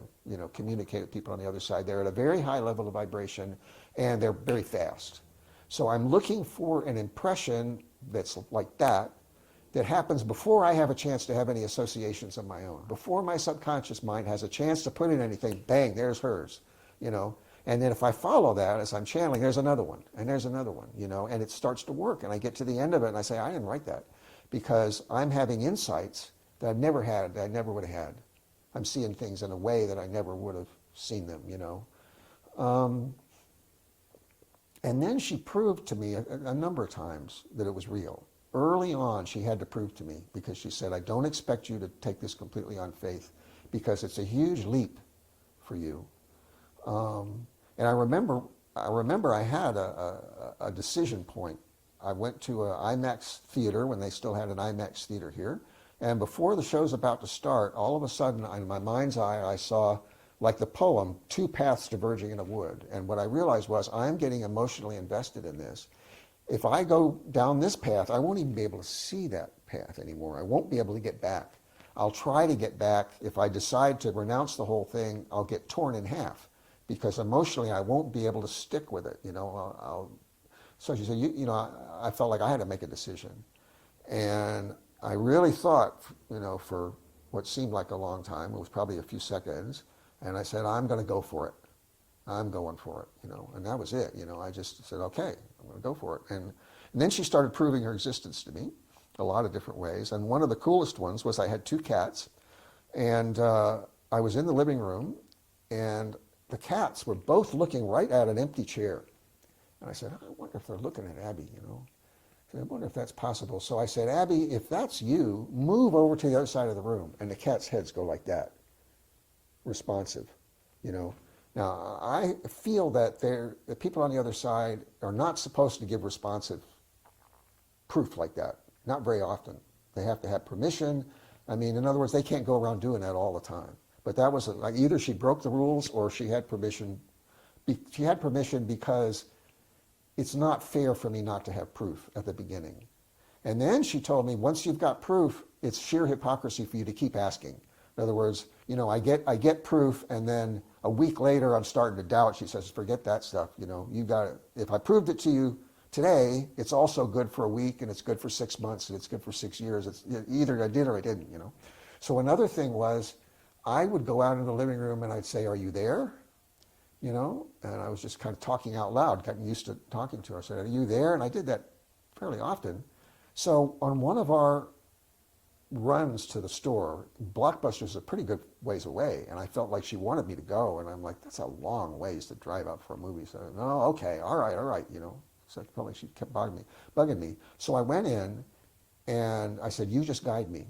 communicate with people on the other side. They're at a very high level of vibration, and they're very fast. So I'm looking for an impression that's like that happens before I have a chance to have any associations of my own. Before my subconscious mind has a chance to put in anything, bang, there's hers, And then if I follow that as I'm channeling, there's another one, and there's another one, and it starts to work. And I get to the end of it, and I say, I didn't write that, because I'm having insights that I've never had, that I never would have had. I'm seeing things in a way that I never would have seen them, And then she proved to me a number of times that it was real. Early on, she had to prove to me, because she said, I don't expect you to take this completely on faith, because it's a huge leap for you. And I remember I had a decision point. I went to an IMAX theater when they still had an IMAX theater here. And before the show's about to start, all of a sudden, in my mind's eye, I saw like the poem, Two Paths Diverging in a Wood. And what I realized was I'm getting emotionally invested in this. If I go down this path, I won't even be able to see that path anymore. I won't be able to get back. I'll try to get back. If I decide to renounce the whole thing, I'll get torn in half because emotionally I won't be able to stick with it. So she said, I felt like I had to make a decision. And I really thought, for what seemed like a long time, it was probably a few seconds, and I said, I'm going to go for it. I'm going for it, and that was it. I just said, okay, I'm going to go for it. And then she started proving her existence to me a lot of different ways. And one of the coolest ones was I had two cats, and I was in the living room, and the cats were both looking right at an empty chair. And I said, I wonder if they're looking at Abby, I wonder if that's possible. So I said, Abby, if that's you, move over to the other side of the room. And the cats' heads go like that, responsive, Now, I feel that the people on the other side are not supposed to give responsive proof like that. Not very often. They have to have permission. In other words, they can't go around doing that all the time. But that was like either she broke the rules or she had permission. She had permission because it's not fair for me not to have proof at the beginning. And then she told me, once you've got proof, it's sheer hypocrisy for you to keep asking. In other words, I get proof, and then a week later I'm starting to doubt. She says, forget that stuff. You got it. If I proved it to you today, it's also good for a week, and it's good for 6 months, and it's good for 6 years. It's either I did or I didn't. So another thing was, I would go out in the living room and I'd say, are you there? And I was just kind of talking out loud, getting used to talking to her. I said, are you there? And I did that fairly often. So on one of our runs to the store, Blockbuster's a pretty good ways away, and I felt like she wanted me to go, and I'm like, that's a long ways to drive up for a movie. So, no, okay, all right, So I felt like she kept bugging me. So I went in, and I said, you just guide me.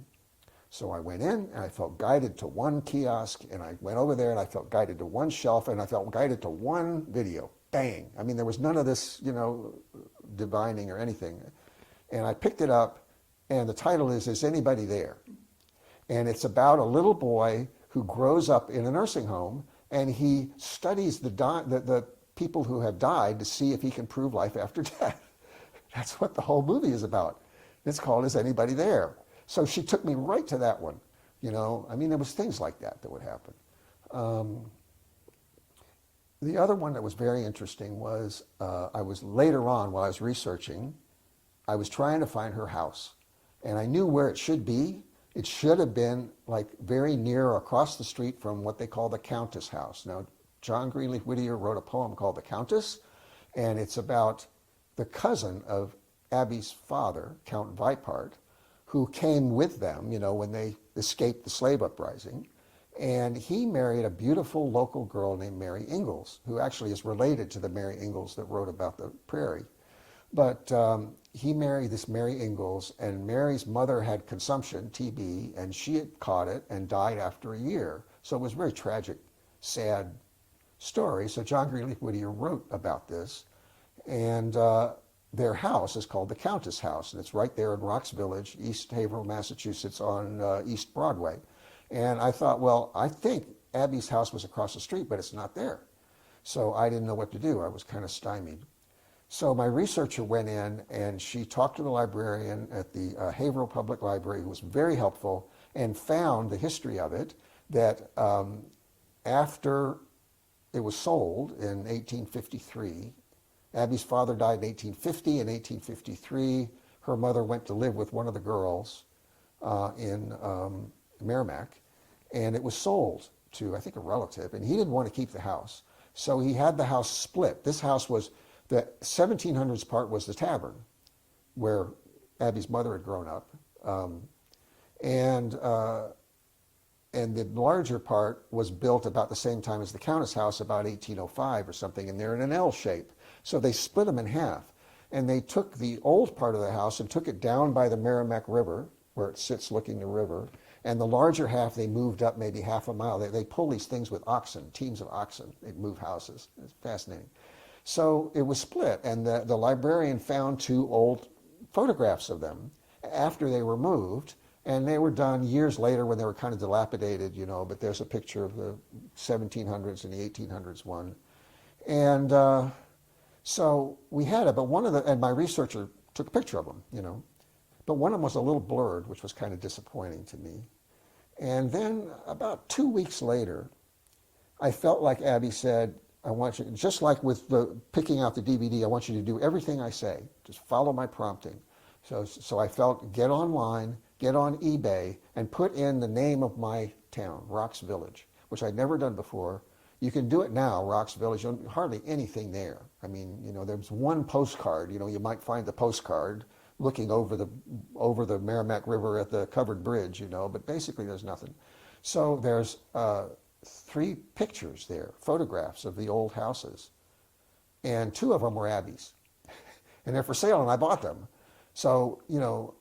So I went in, and I felt guided to one kiosk, and I went over there, and I felt guided to one shelf, and I felt guided to one video. Bang! There was none of this, divining or anything. And I picked it up, and the title is Anybody There? And it's about a little boy who grows up in a nursing home, and he studies the people who have died to see if he can prove life after death. That's what the whole movie is about. It's called Is Anybody There? So she took me right to that one. There was things like that would happen. The other one that was very interesting was I was later on, while I was researching, I was trying to find her house. And I knew where it should be. It should have been like very near or across the street from what they call the Countess house. Now, John Greenleaf Whittier wrote a poem called The Countess, and it's about the cousin of Abby's father, Count Vipart, who came with them, when they escaped the slave uprising. And he married a beautiful local girl named Mary Ingalls, who actually is related to the Mary Ingalls that wrote about the prairie. But he married this Mary Ingalls, and Mary's mother had consumption, TB, and she had caught it and died after a year. So it was a very tragic, sad story. So John Greenleaf Whittier wrote about this. And their house is called the Countess House, and it's right there in Rocks Village, East Haverhill, Massachusetts, on East Broadway. And I thought, well, I think Abby's house was across the street, but it's not there. So I didn't know what to do. I was kind of stymied. So my researcher went in, and she talked to the librarian at the Haverhill Public Library, who was very helpful, and found the history of it, that after it was sold in 1853, Abby's father died in 1850. In 1853, her mother went to live with one of the girls in Merrimack, and it was sold to, I think, a relative, and he didn't want to keep the house. So he had the house split. This house was, the 1700s part was the tavern, where Abby's mother had grown up, and the larger part was built about the same time as the Countess house, about 1805 or something, and they're in an L shape. So they split them in half, and they took the old part of the house and took it down by the Merrimack River, where it sits looking the river, and the larger half they moved up maybe half a mile. They pull these things with oxen, teams of oxen. They move houses. It's fascinating. So it was split, and the librarian found two old photographs of them after they were moved, And they were done years later when they were kind of dilapidated, you know, but there's a picture of the 1700s and the 1800s one. And so we had it, but one of the, and my researcher took a picture of them, you know, but one of them was a little blurred, which was kind of disappointing to me. And then about 2 weeks later, I felt like Abby said, I want you, just like with the picking out the DVD, I want you to do everything I say. Just follow my prompting. So I felt, get online, get on eBay, and put in the name of my town, Rocks Village, which I'd never done before. You can do it now, Rocks Village, hardly anything there. I mean, you know, there's one postcard, you know, you might find the postcard looking over the Merrimack River at the covered bridge, you know, but basically there's nothing. So there's 3 pictures there, photographs of the old houses, and 2 of them were Abby's, and they're for sale, and I bought them. So, you know,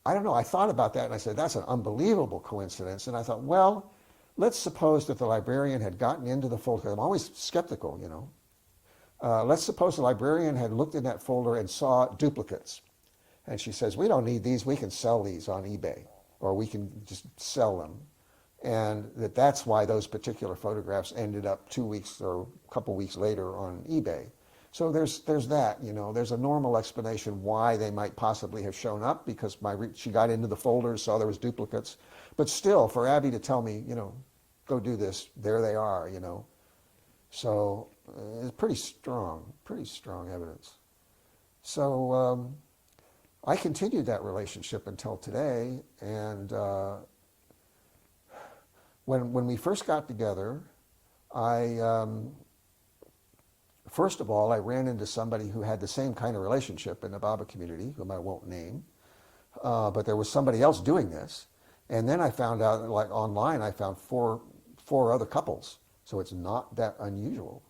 I don't know, I thought about that, and I said, that's an unbelievable coincidence, and I thought, well, let's suppose that the librarian had gotten into the folder. I'm always skeptical, you know. Let's suppose the librarian had looked in that folder and saw duplicates. And she says, we don't need these, we can sell these on eBay, or we can just sell them. And that's why those particular photographs ended up 2 weeks or a couple weeks later on eBay. So there's that, you know, there's a normal explanation why they might possibly have shown up, because she got into the folder, saw there was duplicates. But still, for Abby to tell me, you know, go do this, there they are, you know. So it's pretty strong evidence. So I continued that relationship until today, and when we first got together, first of all, I ran into somebody who had the same kind of relationship in the Baba community, whom I won't name, but there was somebody else doing this. And then I found out, like online, I found four other couples. So it's not that unusual.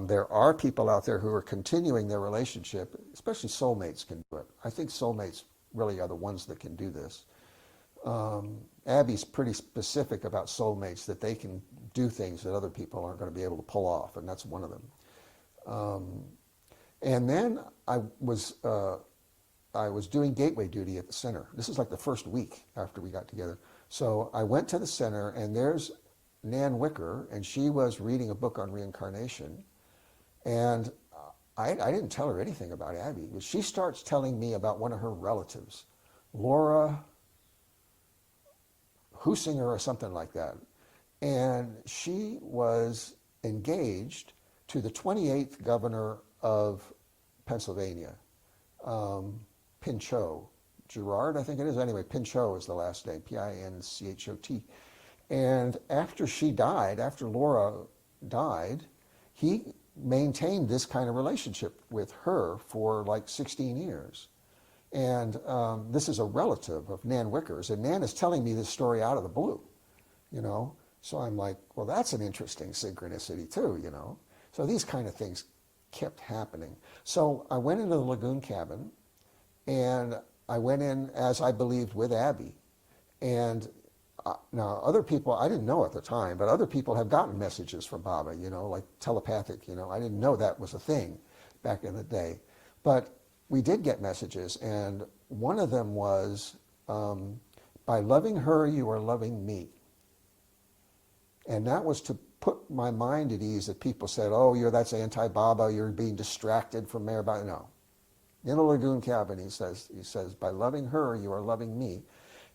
There are people out there who are continuing their relationship, especially soulmates can do it. I think soulmates really are the ones that can do this. Abby's pretty specific about soulmates, that they can do things that other people aren't going to be able to pull off, and that's one of them. And then I was doing gateway duty at the center. This is like the first week after we got together. So I went to the center, and there's Nan Wicker, and she was reading a book on reincarnation. And I didn't tell her anything about Abby, but she starts telling me about one of her relatives, Laura Husinger or something like that. And she was engaged to the 28th governor of Pennsylvania, Pinchot. Gerard, I think it is. Anyway, Pinchot is the last name, Pinchot. And after she died, after Laura died, he maintained this kind of relationship with her for like 16 years. And this is a relative of Nan Wicker's, and Nan is telling me this story out of the blue, you know. So I'm like, well, that's an interesting synchronicity too, you know. So these kind of things kept happening. So I went into the lagoon cabin, and I went in, as I believed, with Abby. And now other people, I didn't know at the time, but other people have gotten messages from Baba, you know, like telepathic, you know. I didn't know that was a thing back in the day. But we did get messages, and one of them was, by loving her, you are loving me. And that was to put my mind at ease that people said, oh, that's anti-Baba, you're being distracted from Mayor Baba. No. In a lagoon cabin, he says, by loving her, you are loving me.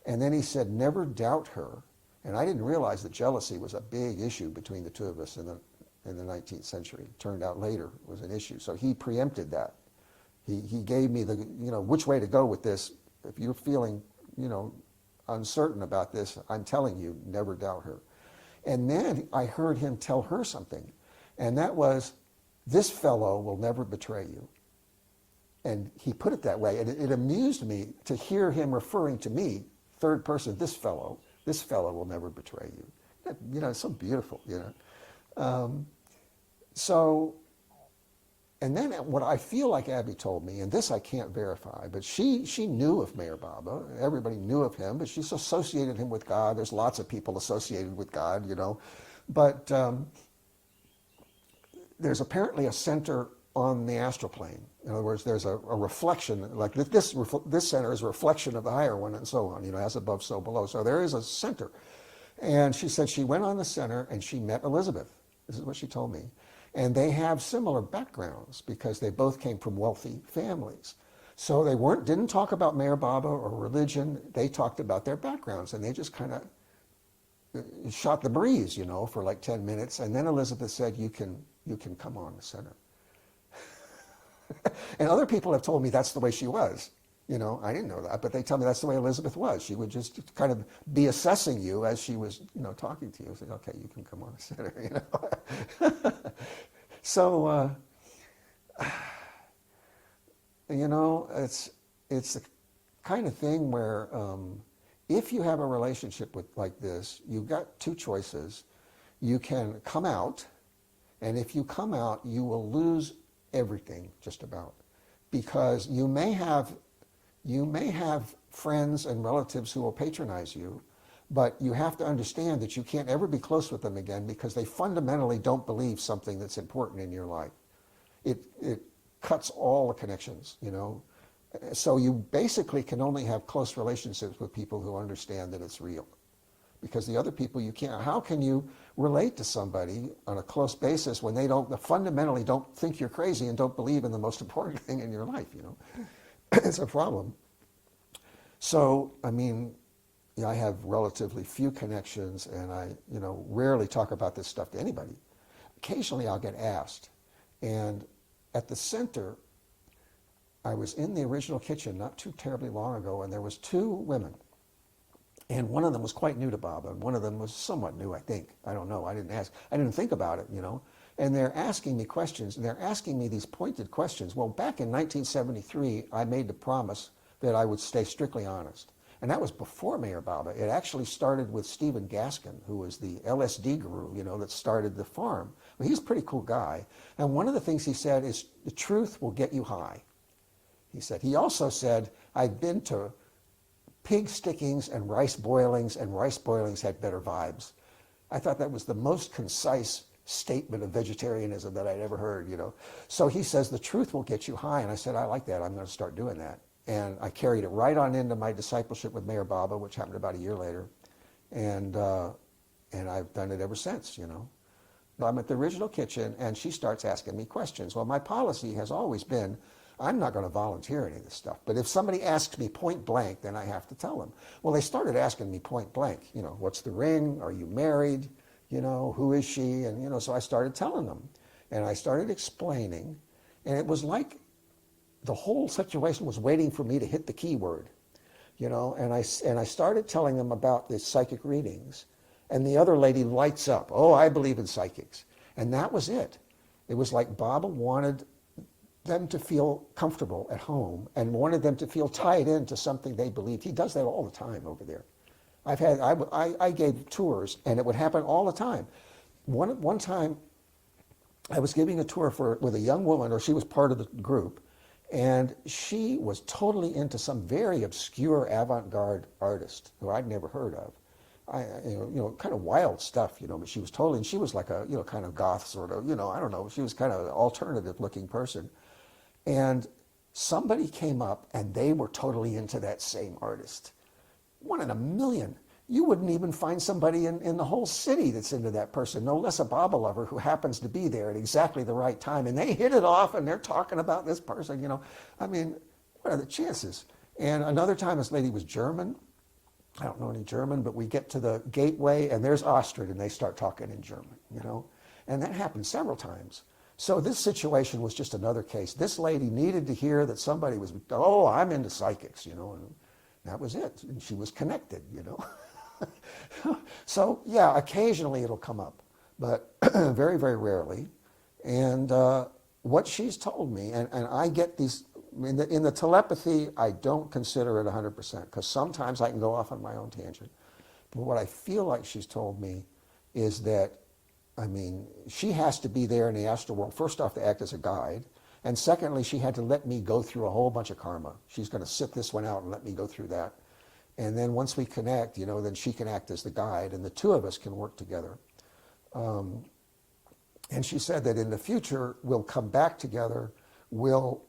And then he said, never doubt her. And I didn't realize that jealousy was a big issue between the two of us in the 19th century. It turned out later it was an issue. So he preempted that. He gave me the, which way to go with this. If you're feeling, uncertain about this, I'm telling you, never doubt her. And then I heard him tell her something, and that was, this fellow will never betray you. And he put it that way, and it amused me to hear him referring to me, third person, this fellow will never betray you. It's so beautiful, And then what I feel like Abby told me, and this I can't verify, but she knew of Mayor Baba. Everybody knew of him, but she's associated him with God. There's lots of people associated with God, But there's apparently a center on the astral plane. In other words, there's a reflection, like this center is a reflection of the higher one and so on, as above, so below. So there is a center. And she said she went on the center and she met Elizabeth. This is what she told me. And they have similar backgrounds because they both came from wealthy families. So they didn't talk about Meher Baba or religion. They talked about their backgrounds, and they just kind of shot the breeze, for like 10 minutes. And then Elizabeth said, you can come on the center. And other people have told me that's the way she was. I didn't know that, but they tell me that's the way Elizabeth was. She would just kind of be assessing you as she was, talking to you. Say, okay, you can come on the center, So, it's the kind of thing where if you have a relationship like this, you've got two choices. You can come out, and if you come out, you will lose everything just about, because you may have friends and relatives who will patronize you, but you have to understand that you can't ever be close with them again because they fundamentally don't believe something that's important in your life. It cuts all the connections, So you basically can only have close relationships with people who understand that it's real. Because the other people you can't. How can you relate to somebody on a close basis when they fundamentally don't think you're crazy and don't believe in the most important thing in your life, It's a problem. So, I have relatively few connections, and I, rarely talk about this stuff to anybody. Occasionally I'll get asked. And at the center, I was in the original kitchen not too terribly long ago, and there was two women. And one of them was quite new to Baba, and one of them was somewhat new, I think. I don't know. I didn't ask. I didn't think about it, And they're asking me questions, and they're asking me these pointed questions. Well, back in 1973, I made the promise that I would stay strictly honest. And that was before Meher Baba. It actually started with Stephen Gaskin, who was the LSD guru, that started the farm. Well, he's a pretty cool guy. And one of the things he said is, the truth will get you high. He said. He also said, I've been to pig stickings and rice boilings had better vibes. I thought that was the most concise statement of vegetarianism that I'd ever heard, So he says, the truth will get you high. And I said, I like that. I'm going to start doing that. And I carried it right on into my discipleship with Meher Baba, which happened about a year later. And I've done it ever since, I'm at the original kitchen, and she starts asking me questions. Well, my policy has always been, I'm not going to volunteer any of this stuff. But if somebody asks me point blank, then I have to tell them. Well, they started asking me point blank, what's the ring? Are you married? Who is she? And, so I started telling them. And I started explaining. And it was like the whole situation was waiting for me to hit the keyword, And I started telling them about the psychic readings. And the other lady lights up. Oh, I believe in psychics. And that was it. It was like Baba wanted them to feel comfortable at home and wanted them to feel tied into something they believed. He does that all the time over there. I gave tours, and it would happen all the time. One time, I was giving a tour with a young woman, or she was part of the group, and she was totally into some very obscure avant-garde artist who I'd never heard of. Kind of wild stuff, but she was totally, and she was like a, kind of goth sort of, I don't know, she was kind of an alternative looking person. And somebody came up and they were totally into that same artist. 1 in a million. You wouldn't even find somebody in the whole city that's into that person, no less a Baba lover who happens to be there at exactly the right time. And they hit it off and they're talking about this person, what are the chances? And another time this lady was German. I don't know any German, but we get to the gateway and there's Astrid and they start talking in German, And that happened several times. So this situation was just another case. This lady needed to hear that somebody was, oh, I'm into psychics, and that was it. And she was connected, So, yeah, occasionally it'll come up, but very, very rarely. And what she's told me, and I get these, in the telepathy, I don't consider it 100%, because sometimes I can go off on my own tangent. But what I feel like she's told me is that, she has to be there in the astral world, first off, to act as a guide. And secondly, she had to let me go through a whole bunch of karma. She's going to sit this one out and let me go through that. And then once we connect, then she can act as the guide, and the two of us can work together. And she said that in the future, we'll come back together, we'll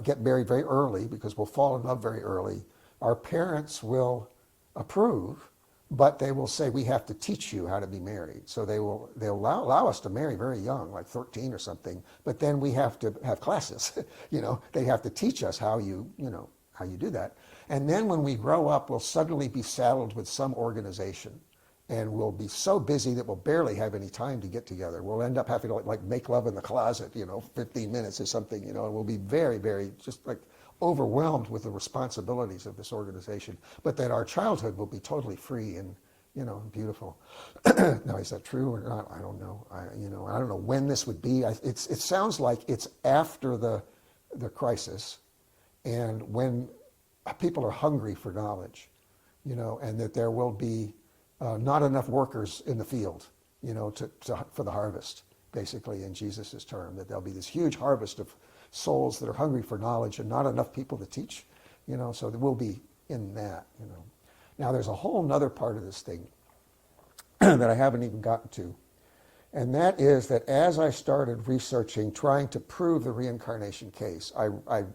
get married very early because we'll fall in love very early. Our parents will approve, but they will say, we have to teach you how to be married. So they'll allow us to marry very young, like 13 or something, but then we have to have classes. They have to teach us how you do that. And then when we grow up, we'll suddenly be saddled with some organization. And we'll be so busy that we'll barely have any time to get together. We'll end up having to like make love in the closet, 15 minutes or something, and we'll be very, very just like overwhelmed with the responsibilities of this organization. But that our childhood will be totally free and, beautiful. Now, is that true or not? I don't know. I don't know when this would be. It sounds like it's after the crisis, and when people are hungry for knowledge, and that there will be not enough workers in the field, for the harvest, basically, in Jesus' term, that there'll be this huge harvest of souls that are hungry for knowledge and not enough people to teach, so that we'll be in that, Now, there's a whole other part of this thing that I haven't even gotten to, and that is that as I started researching, trying to prove the reincarnation case, I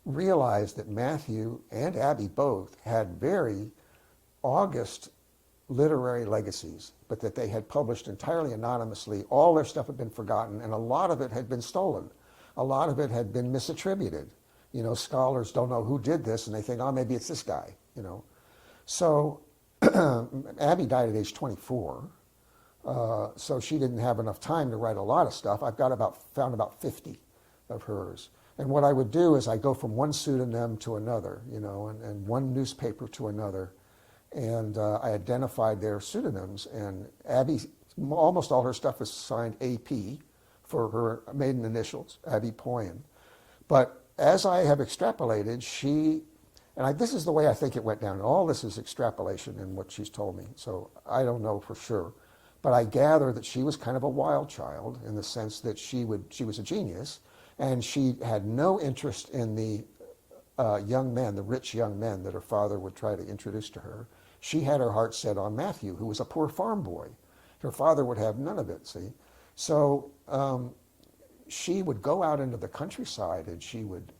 realized that Matthew and Abby both had very august literary legacies, but that they had published entirely anonymously. All their stuff had been forgotten, and a lot of it had been stolen. A lot of it had been misattributed. Scholars don't know who did this, and they think, oh, maybe it's this guy, So Abby died at age 24, so she didn't have enough time to write a lot of stuff. I've found about 50 of hers. And what I would do is I go from one pseudonym to another, and one newspaper to another, and I identified their pseudonyms. And Abby, almost all her stuff is signed AP for her maiden initials, Abby Poyen. But as I have extrapolated, this is the way I think it went down. And all this is extrapolation in what she's told me, so I don't know for sure. But I gather that she was kind of a wild child in the sense that she was a genius, and she had no interest in the young men, the rich young men that her father would try to introduce to her. She had her heart set on Matthew, who was a poor farm boy. Her father would have none of it, see? So she would go out into the countryside and she would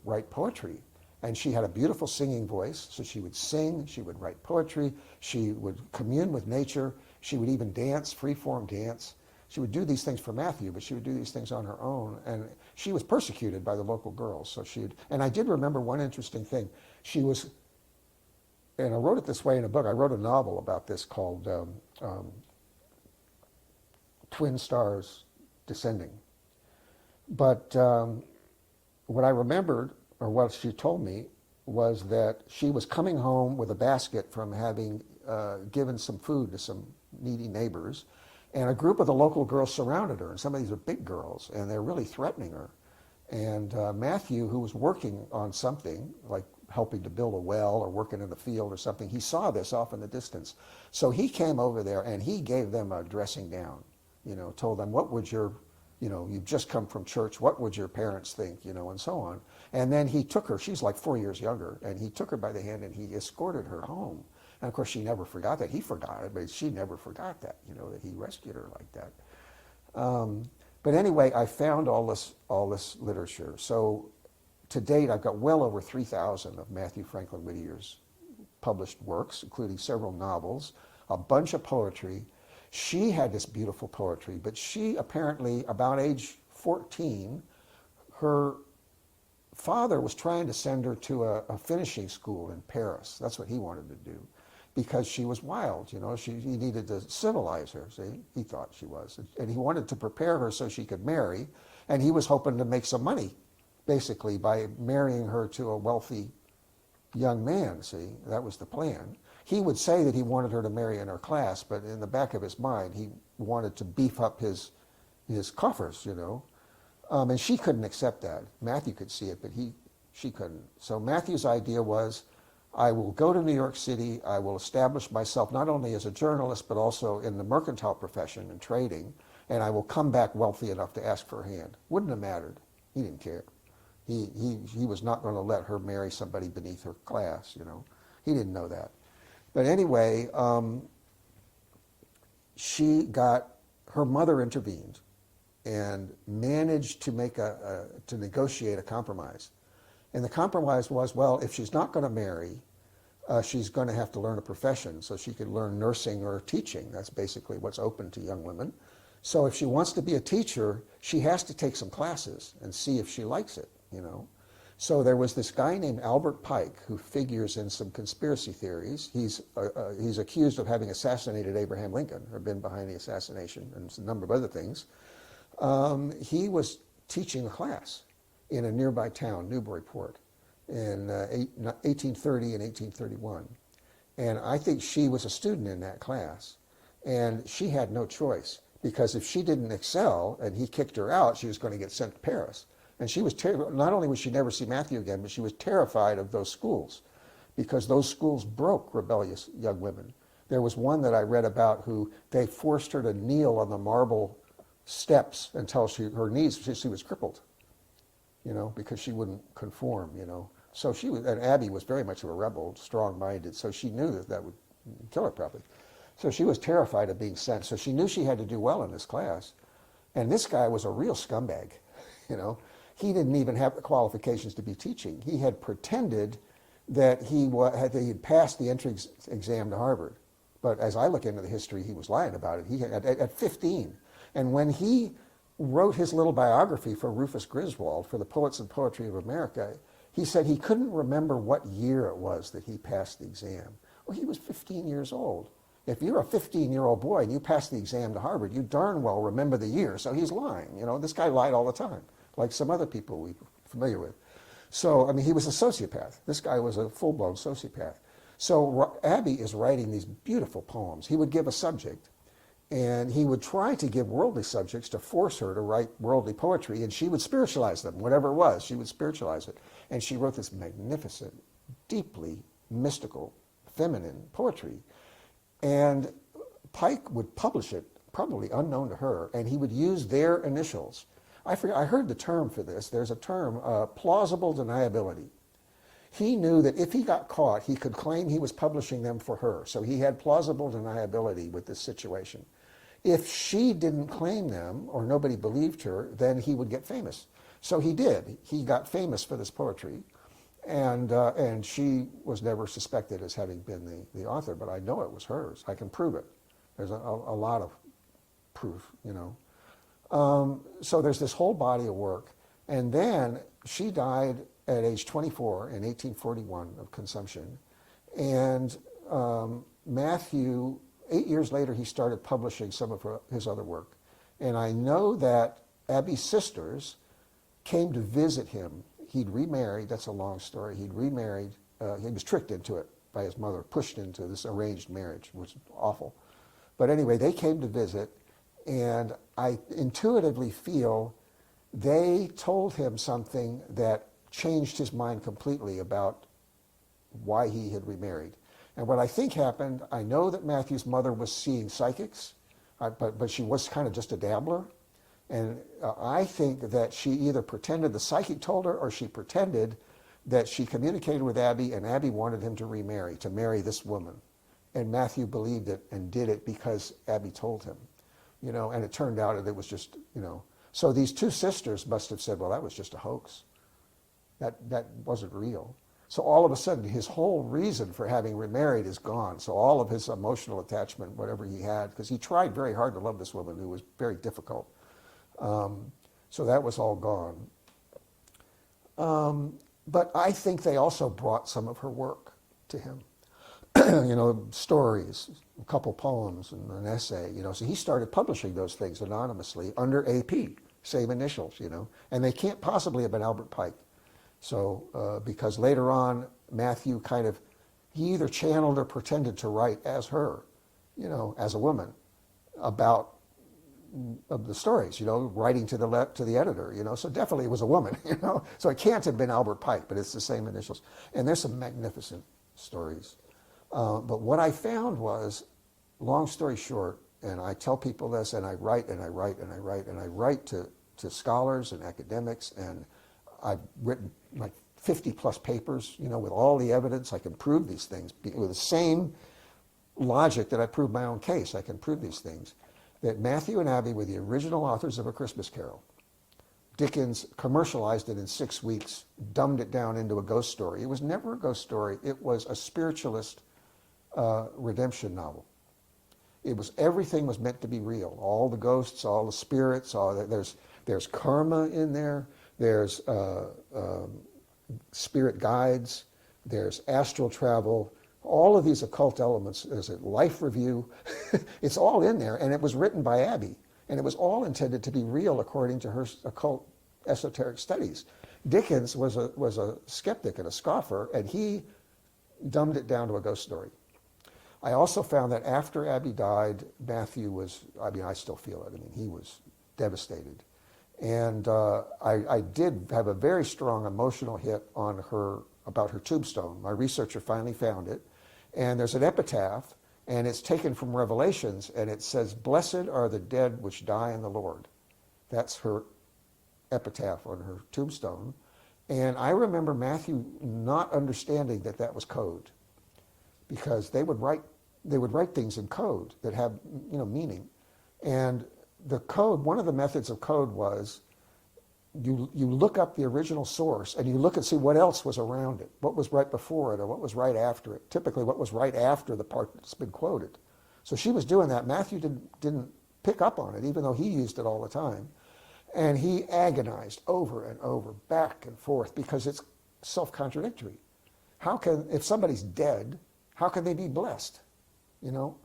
write poetry. And she had a beautiful singing voice, so she would sing, she would write poetry, she would commune with nature, she would even dance, free-form dance. She would do these things for Matthew, but she would do these things on her own. And she was persecuted by the local girls. So and I did remember one interesting thing. And I wrote it this way in a book. I wrote a novel about this called Twin Stars Descending. But what I remembered, or what she told me, was that she was coming home with a basket from having given some food to some needy neighbors, and a group of the local girls surrounded her, and some of these are big girls, and they're really threatening her. And Matthew, who was working on something, like helping to build a well or working in the field or something, he saw this off in the distance. So he came over there and he gave them a dressing down, told them, what would you've just come from church, what would your parents think, and so on. And then he took her, she's like 4 years younger, and he took her by the hand and he escorted her home. And of course, she never forgot that. He forgot it, but she never forgot that, that he rescued her like that. But anyway, I found all this literature. So to date, I've got well over 3,000 of Matthew Franklin Whittier's published works, including several novels, a bunch of poetry. She had this beautiful poetry, but she apparently, about age 14, her father was trying to send her to a finishing school in Paris. That's what he wanted to do, because she was wild, he needed to civilize her, see, he thought she was. And he wanted to prepare her so she could marry, and he was hoping to make some money, basically, by marrying her to a wealthy young man, see, that was the plan. He would say that he wanted her to marry in her class, but in the back of his mind, he wanted to beef up his coffers, and she couldn't accept that. Matthew could see it, but she couldn't. So Matthew's idea was, I will go to New York City, I will establish myself not only as a journalist, but also in the mercantile profession and trading, and I will come back wealthy enough to ask for her hand. Wouldn't have mattered. He didn't care. He was not going to let her marry somebody beneath her class, He didn't know that. But anyway, her mother intervened, and managed to to negotiate a compromise. And the compromise was, well, if she's not going to marry, she's going to have to learn a profession. So she could learn nursing or teaching. That's basically what's open to young women. So if she wants to be a teacher, she has to take some classes and see if she likes it, you know. So there was this guy named Albert Pike who figures in some conspiracy theories. He's accused of having assassinated Abraham Lincoln, or been behind the assassination, and a number of other things. He was teaching a class in a nearby town, Newburyport, in 1830 and 1831. And I think she was a student in that class, and she had no choice, because if she didn't excel and he kicked her out, she was going to get sent to Paris. And she was not only would she never see Matthew again, but she was terrified of those schools, because those schools broke rebellious young women. There was one that I read about who they forced her to kneel on the marble steps until her knees, she was crippled, you know, because she wouldn't conform, you know. So and Abby was very much of a rebel, strong-minded, so she knew that would kill her probably. So she was terrified of being sent. So she knew she had to do well in this class. And this guy was a real scumbag, you know. He didn't even have the qualifications to be teaching. He had pretended that he had passed the entrance exam to Harvard. But as I look into the history, he was lying about it. He had, at 15. And when he wrote his little biography for Rufus Griswold for the Poets and Poetry of America, he said he couldn't remember what year it was that he passed the exam. Well, he was 15 years old. If you're a 15-year-old boy and you pass the exam to Harvard, you darn well remember the year. So he's lying. You know, this guy lied all the time, like some other people we're familiar with. So, I mean, he was a sociopath. This guy was a full-blown sociopath. So Abby is writing these beautiful poems. He would give a subject, and he would try to give worldly subjects to force her to write worldly poetry, and she would spiritualize them, whatever it was. She would spiritualize it. And she wrote this magnificent, deeply mystical, feminine poetry. And Pike would publish it, probably unknown to her, and he would use their initials. I heard the term for this. There's a term, plausible deniability. He knew that if he got caught, he could claim he was publishing them for her. So he had plausible deniability with this situation. If she didn't claim them, or nobody believed her, then he would get famous. So he did. He got famous for this poetry. And she was never suspected as having been the author, but I know it was hers. I can prove it. There's a lot of proof, you know. So there's this whole body of work. And then she died at age 24 in 1841 of consumption. And Matthew, 8 years later, he started publishing some of his other work. And I know that Abby's sisters came to visit him. He'd remarried, that's a long story, he'd remarried, he was tricked into it by his mother, pushed into this arranged marriage, which was awful. But anyway, they came to visit, and I intuitively feel they told him something that changed his mind completely about why he had remarried. And what I think happened, I know that Matthew's mother was seeing psychics, but she was kind of just a dabbler. And I think that she either pretended the psychic told her, or she pretended that she communicated with Abby, and Abby wanted him to remarry, to marry this woman. And Matthew believed it and did it because Abby told him, you know, and it turned out that it was just, you know. So these two sisters must have said, well, that was just a hoax. That wasn't real. So all of a sudden, his whole reason for having remarried is gone. So all of his emotional attachment, whatever he had, because he tried very hard to love this woman who was very difficult. So that was all gone. But I think they also brought some of her work to him. You know, stories, a couple poems, and an essay, you know. So he started publishing those things anonymously under AP, same initials, you know. And they can't possibly have been Albert Pike. So, because later on, Matthew he either channeled or pretended to write as her, you know, as a woman, about of the stories, you know, writing to the editor, you know. So definitely it was a woman, you know. So it can't have been Albert Pike, but it's the same initials. And there's some magnificent stories. But what I found was, long story short, and I tell people this, and I write and I write and I write and I write to scholars and academics, and I've written like 50 plus papers, you know, with all the evidence. I can prove these things with the same logic that I prove my own case. I can prove these things. that Matthew and Abby were the original authors of A Christmas Carol. Dickens commercialized it in 6 weeks, dumbed it down into a ghost story. It was never a ghost story. It was a spiritualist redemption novel. It was, everything was meant to be real. All the ghosts, all the spirits, there's karma in there. There's spirit guides. There's astral travel. All of these occult elements. There's a life review. It's all in there, and it was written by Abby. And it was all intended to be real according to her occult esoteric studies. Dickens was a skeptic and a scoffer, and he dumbed it down to a ghost story. I also found that after Abby died, Matthew was, I mean, I still feel it. I mean, he was devastated. And I did have a very strong emotional hit on her, about her tombstone. My researcher finally found it. And there's an epitaph, and it's taken from Revelations, and it says, "Blessed are the dead which die in the Lord." That's her epitaph on her tombstone. And I remember Matthew not understanding that that was code, because they would write things in code that have, you know, meaning. And the code, one of the methods of code was you look up the original source and you look and see what else was around it, what was right before it or what was right after it, typically what was right after the part that's been quoted. So she was doing that. Matthew didn't pick up on it, even though he used it all the time. And he agonized over and over, back and forth, because it's self-contradictory. How can, if somebody's dead, how can they be blessed? You know?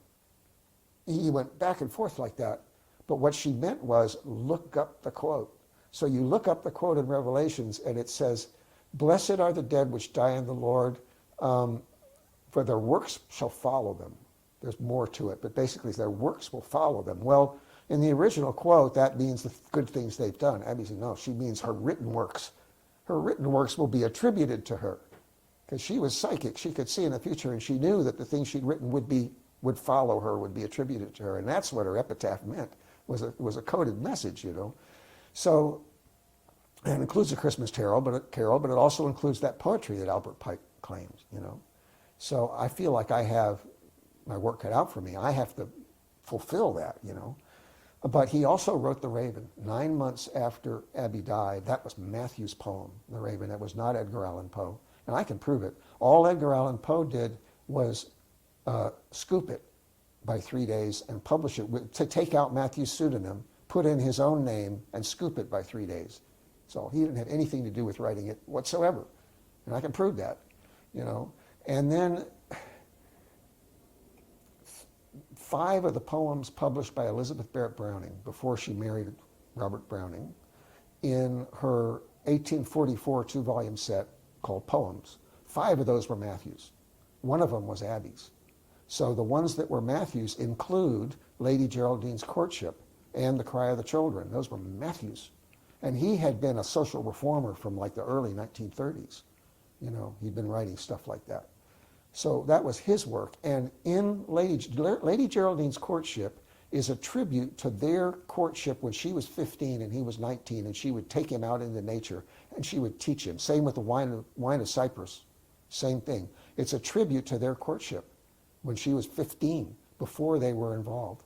He went back and forth like that. But what she meant was, look up the quote. So you look up the quote in Revelations, and it says, "Blessed are the dead which die in the Lord, for their works shall follow them." There's more to it, but basically their works will follow them. Well, in the original quote, that means the good things they've done. Abby said, no, she means her written works. Her written works will be attributed to her, because she was psychic. She could see in the future, and she knew that the things she'd written would follow her, would be attributed to her. And that's what her epitaph meant, was a coded message, you know. So, and it includes a Christmas carol, but it also includes that poetry that Albert Pike claims, you know. So I feel like I have my work cut out for me. I have to fulfill that, you know. But he also wrote The Raven 9 months after Abby died. That was Matthew's poem, The Raven. That was not Edgar Allan Poe. And I can prove it. All Edgar Allan Poe did was scoop it by 3 days and publish it, to take out Matthew's pseudonym, put in his own name, and scoop it by 3 days. So he didn't have anything to do with writing it whatsoever. And I can prove that, you know. And then 5 of the poems published by Elizabeth Barrett Browning before she married Robert Browning in her 1844 2-volume set called Poems. 5 of those were Matthew's. One of them was Abby's. So the ones that were Matthew's include Lady Geraldine's Courtship and The Cry of the Children. Those were Matthew's. And he had been a social reformer from like the early 1930s. You know, he'd been writing stuff like that. So that was his work. And in Lady Geraldine's Courtship is a tribute to their courtship when she was 15 and he was 19, and she would take him out into nature and she would teach him. Same with the Wine of Cyprus. Same thing. It's a tribute to their courtship when she was 15, before they were involved.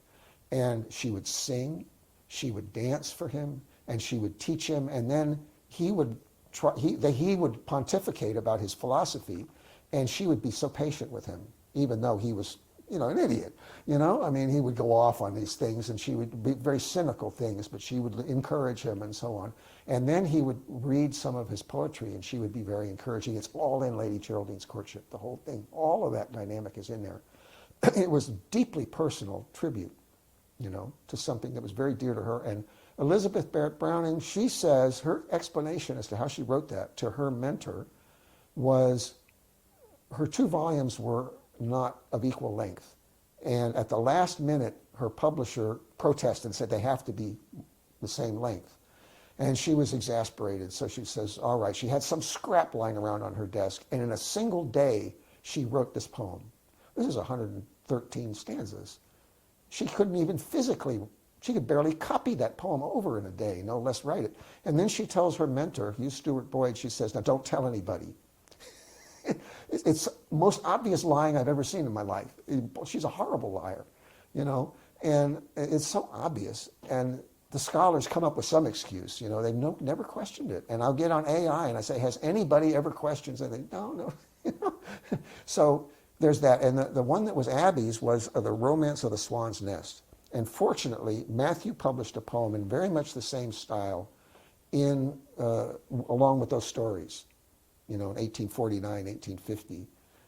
And she would sing, she would dance for him, and she would teach him, and then he would pontificate about his philosophy, and she would be so patient with him, even though he was, you know, an idiot. You know, I mean, he would go off on these things, and she would be very cynical things, but she would encourage him and so on. And then he would read some of his poetry, and she would be very encouraging. It's all in Lady Geraldine's Courtship, the whole thing. All of that dynamic is in there. It was a deeply personal tribute, you know, to something that was very dear to her. And Elizabeth Barrett Browning, she says, her explanation as to how she wrote that to her mentor was, her 2 volumes were not of equal length. And at the last minute, her publisher protested and said they have to be the same length. And she was exasperated, so she says, all right. She had some scrap lying around on her desk, and in a single day, she wrote this poem. This is 113 stanzas. She couldn't even physically, she could barely copy that poem over in a day, no less write it. And then she tells her mentor, Hugh Stuart Boyd, she says, now don't tell anybody. It's the most obvious lying I've ever seen in my life. She's a horrible liar, you know. And it's so obvious. And the scholars come up with some excuse. They've never questioned it. And I'll get on AI and I say, has anybody ever questioned? And they think, no. So there's that. And the one that was Abby's was The Romance of the Swan's Nest. And fortunately, Matthew published a poem in very much the same style along with those stories, in 1849, 1850.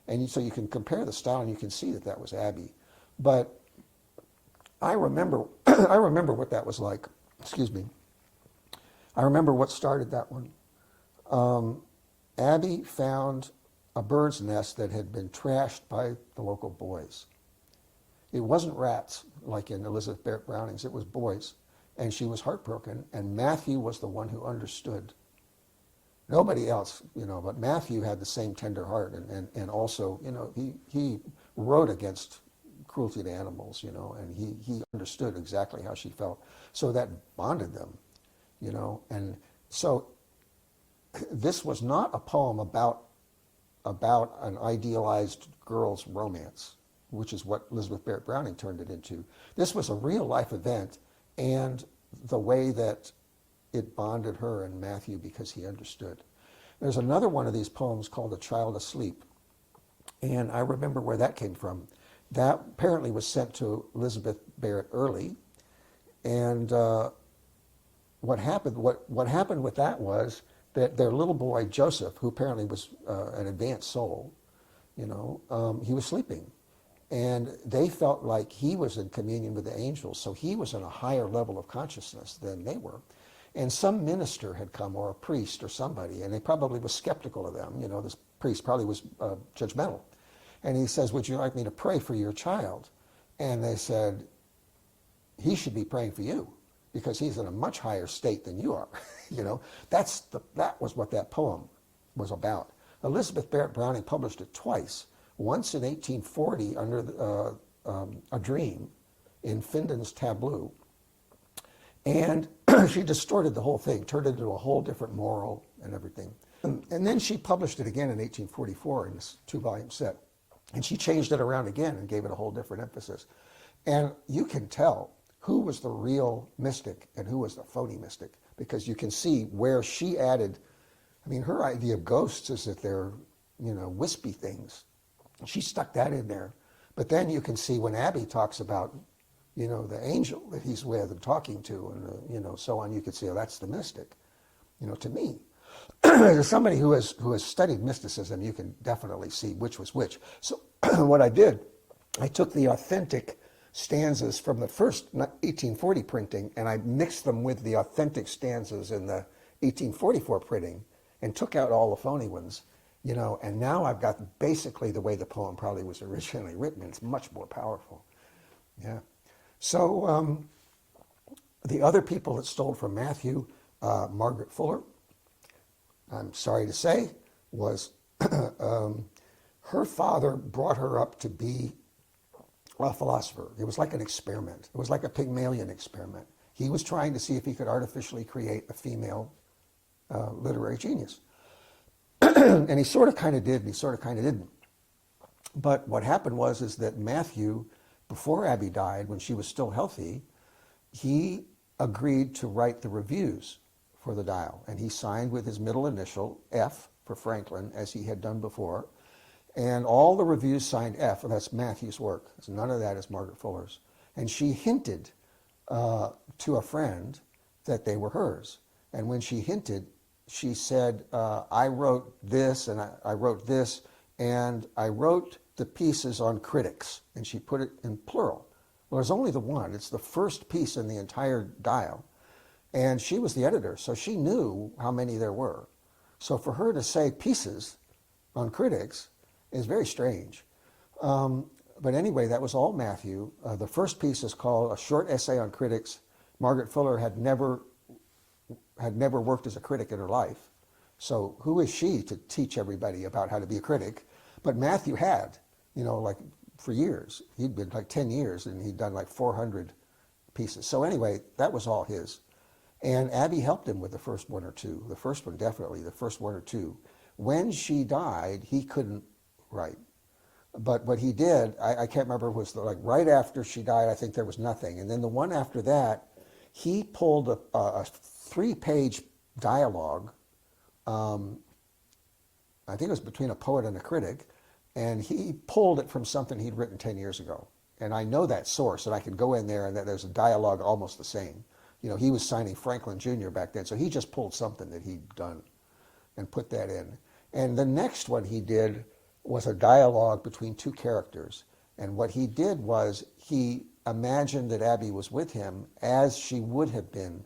And so you can compare the style and you can see that was Abby. But I remember what that was like. Excuse me. I remember what started that one. Abby found a bird's nest that had been trashed by the local boys. It wasn't rats like in Elizabeth Barrett Browning's, it was boys. And she was heartbroken, and Matthew was the one who understood. Nobody else, but Matthew had the same tender heart, and also, he wrote against cruelty to animals, and he understood exactly how she felt. So that bonded them, and so this was not a poem about an idealized girl's romance, which is what Elizabeth Barrett Browning turned it into. This was a real life event, and the way that it bonded her and Matthew because he understood. There's another one of these poems called A Child Asleep, and I remember where that came from. That apparently was sent to Elizabeth Barrett early, and what happened with that was that their little boy Joseph, who apparently was an advanced soul, he was sleeping. And they felt like he was in communion with the angels, so he was in a higher level of consciousness than they were. And some minister had come, or a priest or somebody, and they probably was skeptical of them. This priest probably was judgmental. And he says, would you like me to pray for your child? And they said, he should be praying for you, because he's in a much higher state than you are. That was what that poem was about. Elizabeth Barrett Browning published it twice. Once in 1840 under A Dream in Finden's Tableau. And she distorted the whole thing, turned it into a whole different moral and everything. And then she published it again in 1844 in this 2-volume set. And she changed it around again and gave it a whole different emphasis. And you can tell who was the real mystic and who was the phony mystic, because you can see where she added, her idea of ghosts is that they're, wispy things. She stuck that in there. But then you can see when Abby talks about, the angel that he's with and talking to, and, so on, you could see, oh, that's the mystic, to me. As somebody who has studied mysticism, you can definitely see which was which. So what I did, I took the authentic stanzas from the first 1840 printing, and I mixed them with the authentic stanzas in the 1844 printing, and took out all the phony ones. And now I've got basically the way the poem probably was originally written. It's much more powerful. Yeah. So the other people that stole from Matthew, Margaret Fuller, I'm sorry to say, was her father brought her up to be a philosopher. It was like an experiment. It was like a Pygmalion experiment. He was trying to see if he could artificially create a female literary genius. And he sort of kind of did, and he sort of kind of didn't. But what happened is that Matthew, before Abby died, when she was still healthy, he agreed to write the reviews for the Dial. And he signed with his middle initial, F, for Franklin, as he had done before. And all the reviews signed F. That's Matthew's work. None of that is Margaret Fuller's. And she hinted to a friend that they were hers. And when she hinted, she said, I wrote this, and I wrote this, and I wrote the pieces on critics. And she put it in plural. Well, there's only the one. It's the first piece in the entire Dial. And she was the editor, so she knew how many there were. So for her to say pieces on critics is very strange. But anyway, that was all Matthew. The first piece is called A Short Essay on Critics. Margaret Fuller had never worked as a critic in her life. So who is she to teach everybody about how to be a critic? But Matthew had, like for years. He'd been like 10 years and he'd done like 400 pieces. So anyway, that was all his. And Abby helped him with the first one or two. The first one, definitely, the first one or two. When she died, he couldn't write. But what he did, I can't remember, was like right after she died, I think there was nothing. And then the one after that, he pulled a 3-page dialogue. I think it was between a poet and a critic, and he pulled it from something he'd written 10 years ago. And I know that source, and I could go in there, and there's a dialogue almost the same. You know, he was signing Franklin Jr. back then, so he just pulled something that he'd done and put that in. And the next one he did was a dialogue between two characters. And what he did was he imagined that Abby was with him as she would have been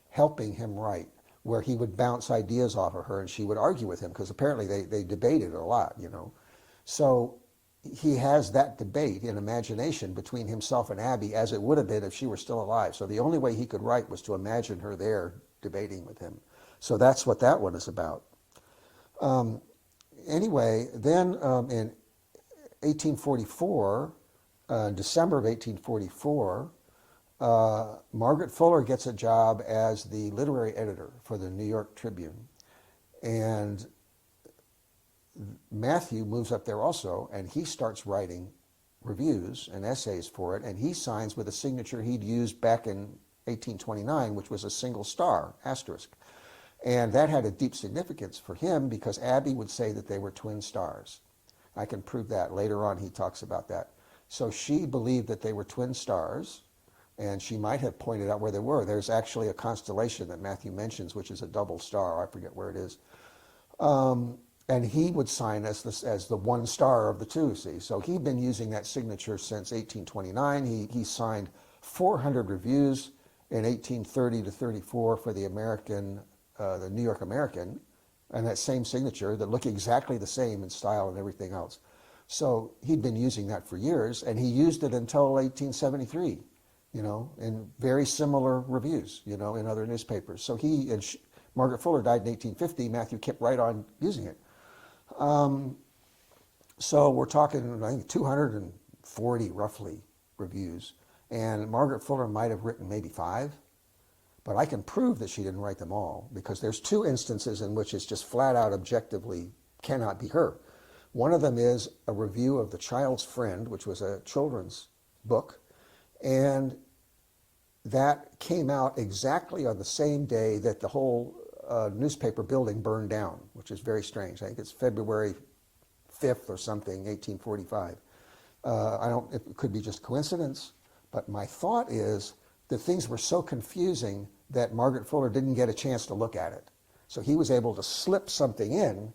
helping him write, where he would bounce ideas off of her and she would argue with him, because apparently they debated a lot, you know. So he has that debate in imagination between himself and Abby as it would have been if she were still alive. So the only way he could write was to imagine her there debating with him. So that's what that one is about. Anyway, then in 1844, December of 1844, Margaret Fuller gets a job as the literary editor for the New York Tribune. And Matthew moves up there also, and he starts writing reviews and essays for it, and he signs with a signature he'd used back in 1829, which was a single star, asterisk. And that had a deep significance for him because Abby would say that they were twin stars. I can prove that. Later on he talks about that. So she believed that they were twin stars, and she might have pointed out where they were. There's actually a constellation that Matthew mentions, which is a double star. I forget where it is. And he would sign as the one star of the two, see. So he'd been using that signature since 1829. He signed 400 reviews in 1830 to 34 for the New York American, and that same signature that looked exactly the same in style and everything else. So he'd been using that for years, and he used it until 1873, you know, in very similar reviews, you know, in other newspapers. So Margaret Fuller died in 1850. Matthew kept right on using it. So we're talking, I think, 240 roughly reviews, and Margaret Fuller might have written maybe 5. But I can prove that she didn't write them all, because there's 2 instances in which it's just flat out objectively cannot be her. One of them is a review of The Child's Friend, which was a children's book, and that came out exactly on the same day that the whole newspaper building burned down, which is very strange. I think it's February 5th or something, 1845. It could be just coincidence, but my thought is that things were so confusing that Margaret Fuller didn't get a chance to look at it. So he was able to slip something in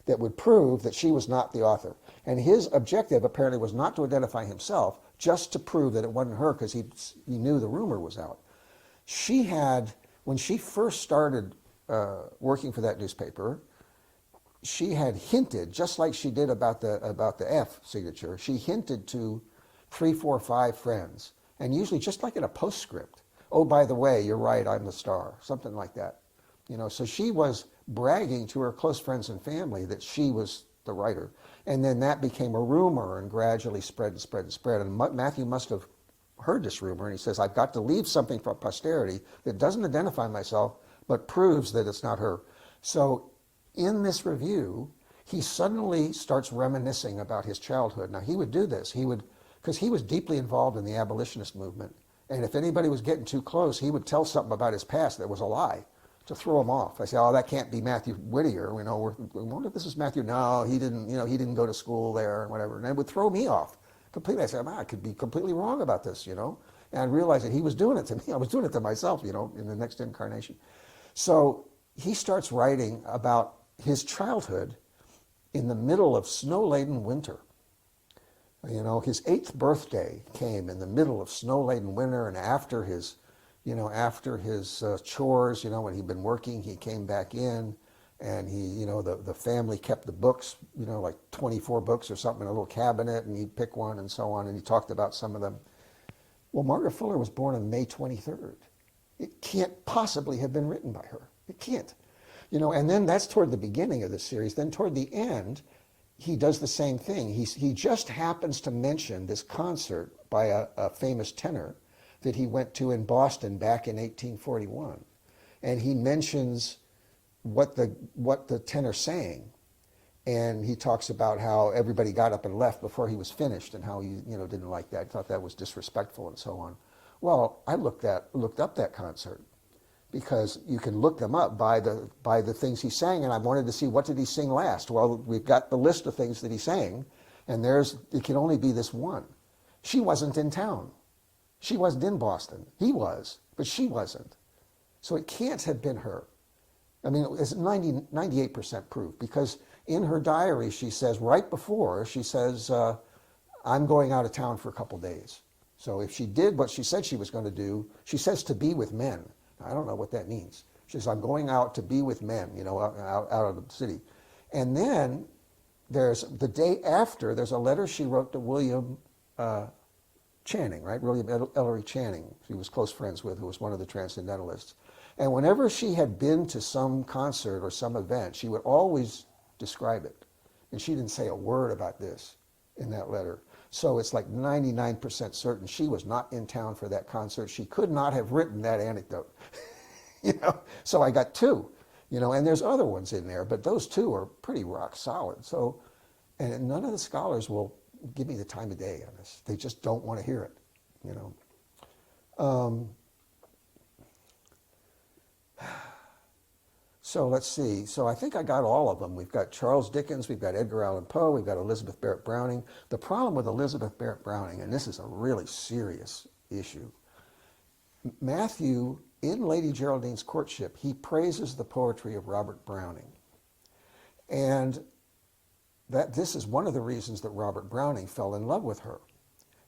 that would prove that she was not the author. And his objective apparently was not to identify himself, just to prove that it wasn't her, because he knew the rumor was out. She had, when she first started working for that newspaper, she had hinted, just like she did about the F signature, she hinted to 3, 4, 5 friends, and usually just like in a postscript, oh, by the way, you're right, I'm the star, something like that. You know, so she was bragging to her close friends and family that she was the writer. And then that became a rumor and gradually spread and spread and spread. And Matthew must have heard this rumor, and he says, I've got to leave something for posterity that doesn't identify myself, but proves that it's not her. So in this review, he suddenly starts reminiscing about his childhood. Now, he would do this. Because he was deeply involved in the abolitionist movement. And if anybody was getting too close, he would tell something about his past that was a lie to throw him off. I say, oh, that can't be Matthew Whittier. You know, we wonder if this is Matthew. No, he didn't. You know, he didn't go to school there and whatever. And it would throw me off completely. I said, I could be completely wrong about this, you know. And I realized that he was doing it to me. I was doing it to myself, you know, in the next incarnation. So he starts writing about his childhood in the middle of snow-laden winter. You know, his 8th birthday came in the middle of snow-laden winter, and after his chores, you know, when he'd been working, he came back in, and the family kept the books, you know, like 24 books or something in a little cabinet, and he'd pick one and so on, and he talked about some of them. Well, Margaret Fuller was born on May 23rd. It can't possibly have been written by her. It can't. You know, and then that's toward the beginning of the series. Then toward the end, he does the same thing. He just happens to mention this concert by a famous tenor that he went to in Boston back in 1841. And he mentions what the tenor sang. And he talks about how everybody got up and left before he was finished, and how he, didn't like that. He thought that was disrespectful and so on. Well, I looked up that concert, because you can look them up by the things he sang, and I wanted to see what did he sing last. Well, we've got the list of things that he sang, and it can only be this one. She wasn't in town. She wasn't in Boston. He was, but she wasn't. So it can't have been her. I mean, it's 98% proof, because in her diary she says, right before, she says, I'm going out of town for a couple days. So if she did what she said she was going to do, she says to be with men. I don't know what that means. She says, I'm going out to be with men, out of the city. And then there's the day after, there's a letter she wrote to William Channing, right? William Ellery Channing, he was close friends with, who was one of the Transcendentalists. And whenever she had been to some concert or some event, she would always describe it. And she didn't say a word about this in that letter. So it's like 99% certain she was not in town for that concert. She could not have written that anecdote. So I got two, and there's other ones in there, but those two are pretty rock solid. So, and none of the scholars will give me the time of day on this. They just don't want to hear it, So let's see. So I think I got all of them. We've got Charles Dickens, we've got Edgar Allan Poe, we've got Elizabeth Barrett Browning. The problem with Elizabeth Barrett Browning, and this is a really serious issue, Matthew, in Lady Geraldine's courtship, he praises the poetry of Robert Browning. And this is one of the reasons that Robert Browning fell in love with her,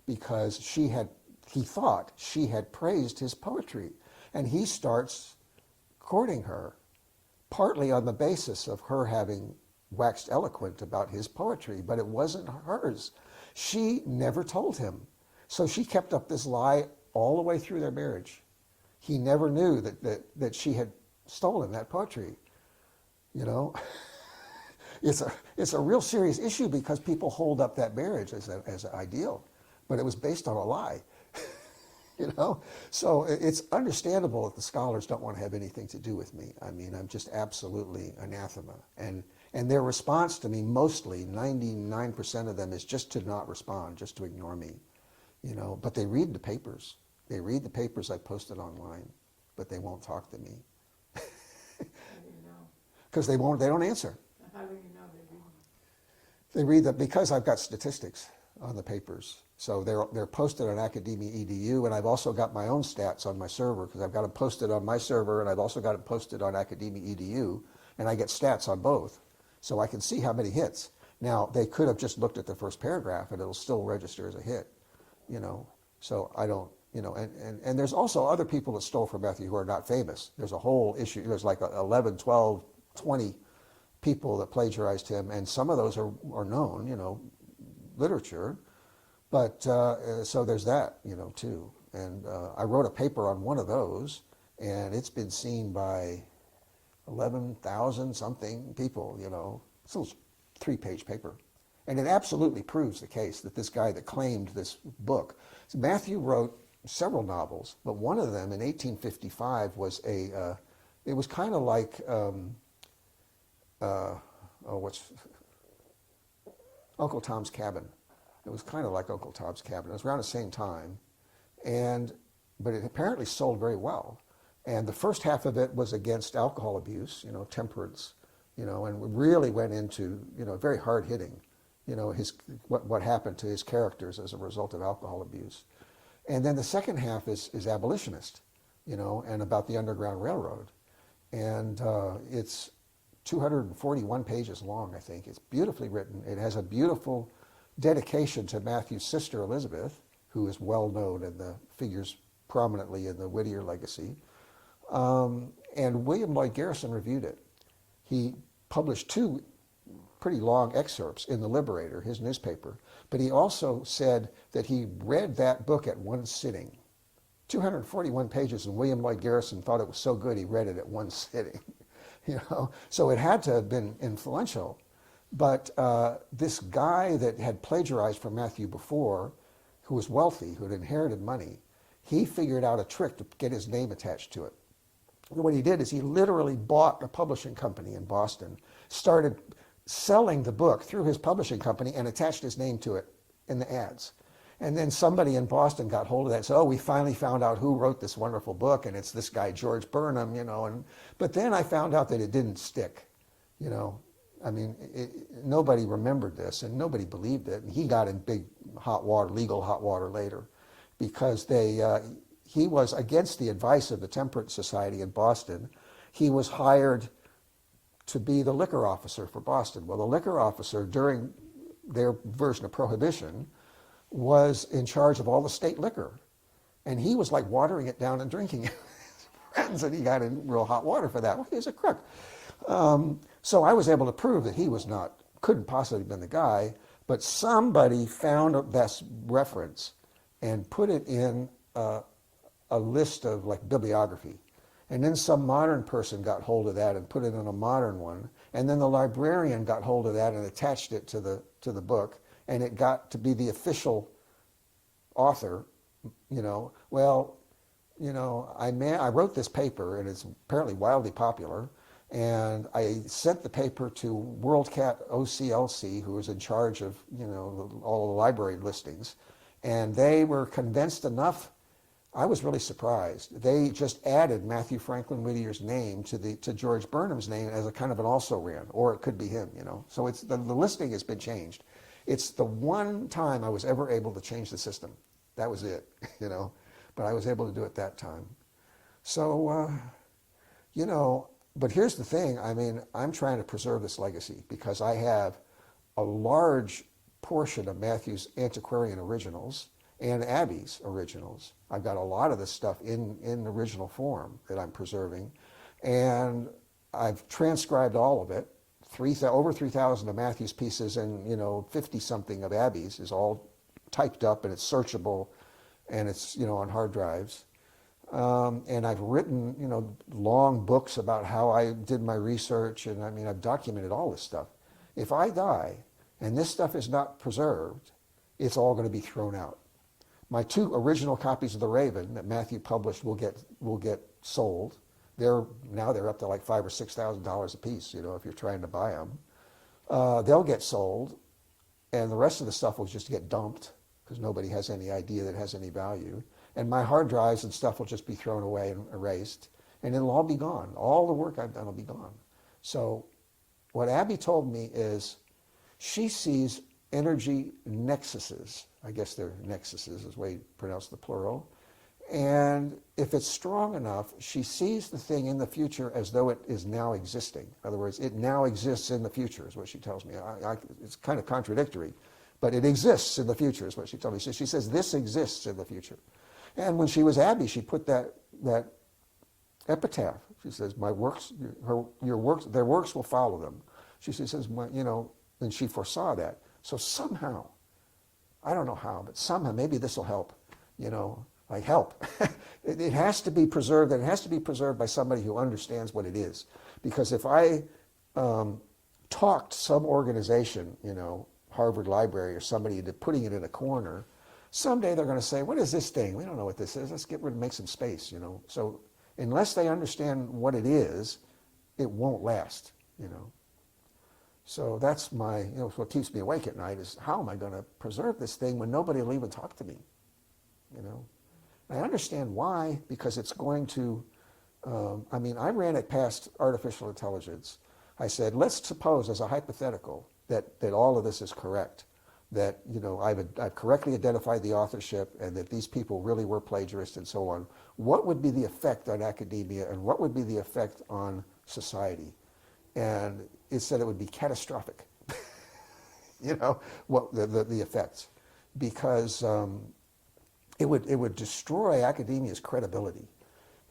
because he thought she had praised his poetry. And he starts courting her, partly on the basis of her having waxed eloquent about his poetry, but it wasn't hers. She never told him. So she kept up this lie all the way through their marriage. He never knew that she had stolen that poetry. It's a real serious issue, because people hold up that marriage as an ideal, but it was based on a lie. So it's understandable that the scholars don't want to have anything to do with me. I mean, I'm just absolutely anathema. And their response to me, mostly 99% of them, is just to not respond, just to ignore me. But they read the papers. They read the papers I posted online, but they won't talk to me. How do you know? Because they don't answer. How do you know they read? They read them because I've got statistics on the papers. So they're posted on Academia EDU, and I've also got my own stats on my server, because I've got them posted on my server, and I've also got it posted on Academia EDU, and I get stats on both. So I can see how many hits. Now, they could have just looked at the first paragraph, and it'll still register as a hit, So I don't, and there's also other people that stole from Matthew who are not famous. There's a whole issue. There's like 11, 12, 20 people that plagiarized him, and some of those are known, literature. But so there's that, too. And I wrote a paper on one of those, and it's been seen by 11,000 something people, It's a 3-page paper. And it absolutely proves the case that this guy that claimed this book, so Matthew wrote several novels, but one of them in 1855 was it was kind of like, Uncle Tom's Cabin. It was kind of like Uncle Tom's Cabin. It was around the same time, but it apparently sold very well. And the first half of it was against alcohol abuse, temperance, and really went into, very hard hitting, what happened to his characters as a result of alcohol abuse. And then the second half is abolitionist, and about the Underground Railroad. And it's 241 pages long, I think. It's beautifully written. It has a beautiful dedication to Matthew's sister Elizabeth, who is well known and figures prominently in the Whittier legacy. And William Lloyd Garrison reviewed it. He published 2 pretty long excerpts in The Liberator, his newspaper, but he also said that he read that book at one sitting. 241 pages, and William Lloyd Garrison thought it was so good he read it at one sitting. So it had to have been influential. But this guy that had plagiarized from Matthew before, who was wealthy, who had inherited money, he figured out a trick to get his name attached to it. And what he did is he literally bought a publishing company in Boston, started selling the book through his publishing company and attached his name to it in the ads. And then somebody in Boston got hold of that and said, oh, we finally found out who wrote this wonderful book, and it's this guy, George Burnham, but then I found out that it didn't stick, I mean, nobody remembered this, and nobody believed it, and he got in big hot water, legal hot water later, because he was, against the advice of the Temperance Society in Boston, he was hired to be the liquor officer for Boston. Well, the liquor officer, during their version of Prohibition, was in charge of all the state liquor. And he was like watering it down and drinking it with his friends, and he got in real hot water for that. Well, he was a crook. So I was able to prove that he couldn't possibly have been the guy, but somebody found this reference and put it in a list of like bibliography. And then some modern person got hold of that and put it in a modern one. And then the librarian got hold of that and attached it to the book. And it got to be the official author, Well, I wrote this paper, and it's apparently wildly popular. And I sent the paper to WorldCat OCLC, who was in charge of, all the library listings. And they were convinced enough. I was really surprised. They just added Matthew Franklin Whittier's name to George Burnham's name as a kind of an also-ran, or it could be him, So it's the listing has been changed. It's the one time I was ever able to change the system. That was it, But I was able to do it that time. So, but here's the thing. I mean, I'm trying to preserve this legacy because I have a large portion of Matthew's antiquarian originals and Abby's originals. I've got a lot of this stuff in original form that I'm preserving. And I've transcribed all of it. Over 3,000 of Matthew's pieces and 50-something of Abby's is all typed up, and it's searchable, and it's on hard drives. And I've written long books about how I did my research, and I mean I've documented all this stuff. If I die and this stuff is not preserved, it's all going to be thrown out. My 2 original copies of The Raven that Matthew published will get sold. They're up to like $5,000 or $6,000 a piece, if you're trying to buy them. They'll get sold, and the rest of the stuff will just get dumped because nobody has any idea that it has any value. And my hard drives and stuff will just be thrown away and erased, and it'll all be gone. All the work I've done will be gone. So what Abby told me is she sees energy nexuses. I guess they're nexuses is the way you pronounce the plural. And if it's strong enough, she sees the thing in the future as though it is now existing. In other words, it now exists in the future is what she tells me. It's kind of contradictory, but it exists in the future is what she told me. So she says this exists in the future. And when she was Abby, she put that epitaph. She says, "My works, your works, their works will follow them." She says, and she foresaw that. So somehow, I don't know how, but somehow maybe this will help. Like help. It has to be preserved, and it has to be preserved by somebody who understands what it is. Because if I talked some organization, Harvard Library or somebody into putting it in a corner, someday they're going to say, what is this thing? We don't know what this is. Let's get rid of, make some space, So unless they understand what it is, it won't last, So that's what keeps me awake at night is how am I going to preserve this thing when nobody will even talk to me, I understand why, because it's going to, I ran it past artificial intelligence. I said, let's suppose as a hypothetical that all of this is correct, that, I've correctly identified the authorship and that these people really were plagiarists and so on. What would be the effect on academia and what would be the effect on society? And it said it would be catastrophic, what the effects, because it would destroy academia's credibility,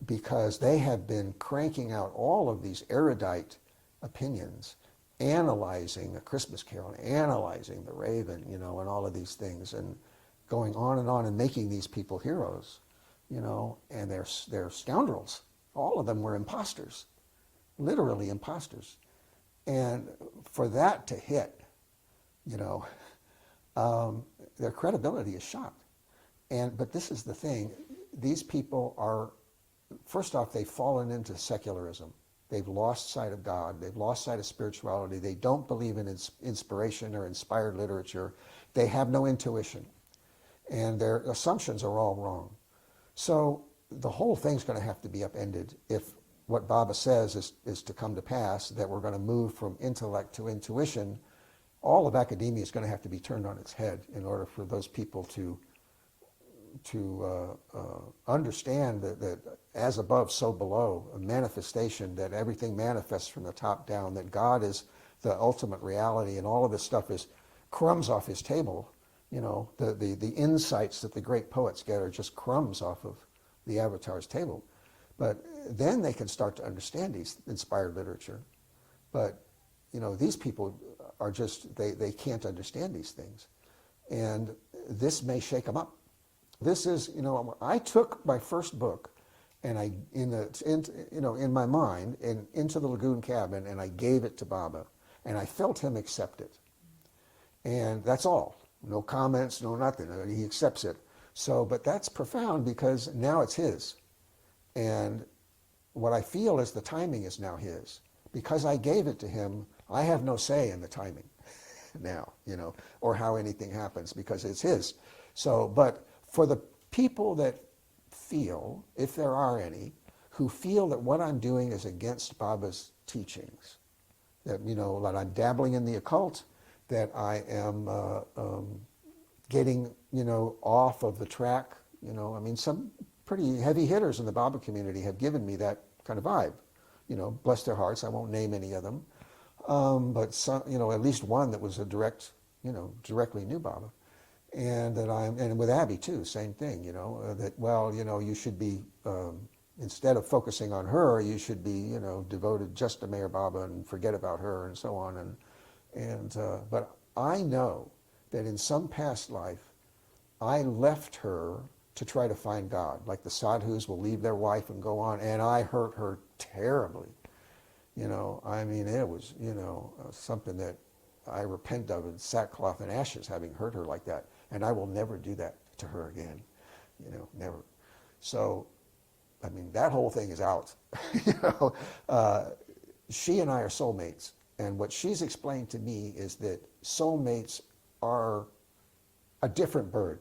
because they have been cranking out all of these erudite opinions, analyzing A Christmas Carol, analyzing The Raven, and all of these things, and going on and making these people heroes, and they're scoundrels. All of them were imposters, literally imposters. And for that to hit, their credibility is shot. But this is the thing, these people are, first off, they've fallen into secularism. They've lost sight of God. They've lost sight of spirituality. They don't believe in inspiration or inspired literature. They have no intuition. And their assumptions are all wrong. So the whole thing's going to have to be upended if what Baba says is to come to pass, that we're going to move from intellect to intuition. All of academia is going to have to be turned on its head in order for those people to understand that as above, so below, a manifestation, that everything manifests from the top down, that God is the ultimate reality, and all of this stuff is crumbs off his table. You know, the insights that the great poets get are just crumbs off of the avatar's table. But then they can start to understand these inspired literature. But, you know, these people are just, they can't understand these things. And this may shake them up. This is, you know, I took my first book and in my mind, and into the lagoon cabin, and I gave it to Baba, and I felt him accept it. And that's all. No comments, no nothing. He accepts it. So, but that's profound because now it's his. And what I feel is the timing is now his. Because I gave it to him, I have no say in the timing now, you know, or how anything happens, because it's his. So, but for the people that feel, if there are any, who feel that what I'm doing is against Baba's teachings, that, you know, that I'm dabbling in the occult, that I am getting, you know, off of the track, you know, I mean, some pretty heavy hitters in the Baba community have given me that kind of vibe, you know, bless their hearts, I won't name any of them, but some, you know, at least one that was a direct, you know, directly knew Baba. And that and with Abby too, same thing, you know, that, well, you know, you should be, instead of focusing on her, you should be, you know, devoted just to Mayor Baba and forget about her and so on. But I know that in some past life, I left her to try to find God, like the sadhus will leave their wife and go on, and I hurt her terribly. You know, I mean, it was, you know, something that I repent of in sackcloth and ashes, having hurt her like that. And I will never do that to her again, you know, never. So, I mean, that whole thing is out. You know, she and I are soulmates. And what she's explained to me is that soulmates are a different bird.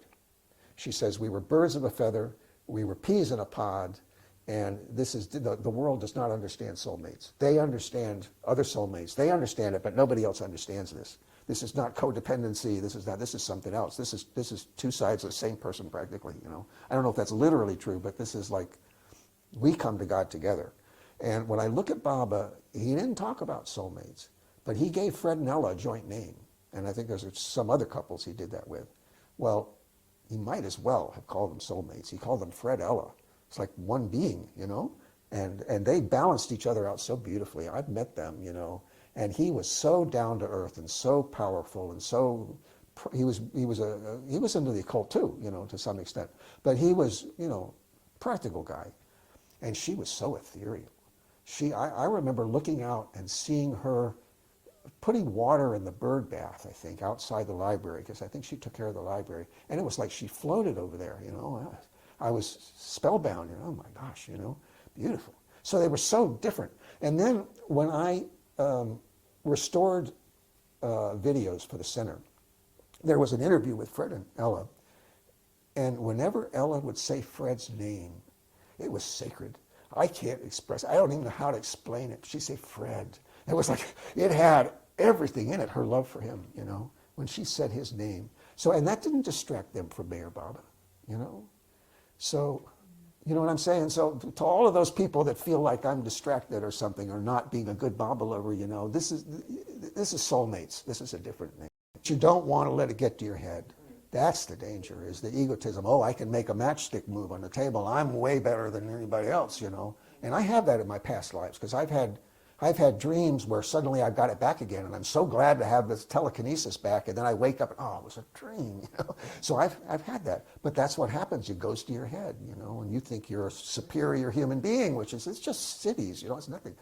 She says, we were birds of a feather, we were peas in a pod, and this is, the world does not understand soulmates. They understand other soulmates. They understand it, but nobody else understands this. This is not codependency, this is something else. This is two sides of the same person practically, you know. I don't know if that's literally true, but this is like, we come to God together. And when I look at Baba, he didn't talk about soulmates, but he gave Fred and Ella a joint name. And I think there's some other couples he did that with. Well, he might as well have called them soulmates. He called them Fred Ella. It's like one being, you know, and they balanced each other out so beautifully. I've met them, you know, and he was so down to earth and so powerful and so, he was into the occult too, you know, to some extent, but he was, you know, practical guy, and she was so ethereal. I remember looking out and seeing her putting water in the bird bath, I think, outside the library, because I think she took care of the library, and it was like she floated over there, you know. I was spellbound, you know, oh my gosh, you know, beautiful. So they were so different. And then when I restored videos for the center, there was an interview with Fred and Ella, and whenever Ella would say Fred's name, it was sacred. I can't express, I don't even know how to explain it. She'd say Fred. It was like, it had everything in it, her love for him, you know, when she said his name. So, and that didn't distract them from Mayor Baba, you know. So, you know what I'm saying? So to all of those people that feel like I'm distracted or something, or not being a good Baba lover, you know, this is soulmates. This is a different name. But you don't want to let it get to your head. That's the danger, is the egotism. Oh, I can make a matchstick move on the table. I'm way better than anybody else, you know. And I have that in my past lives, because I've had dreams where suddenly I've got it back again, and I'm so glad to have this telekinesis back, and then I wake up and, oh, it was a dream, you know. So I've had that. But that's what happens. It goes to your head, you know, and you think you're a superior human being, which is, it's just cities, you know, it's nothing.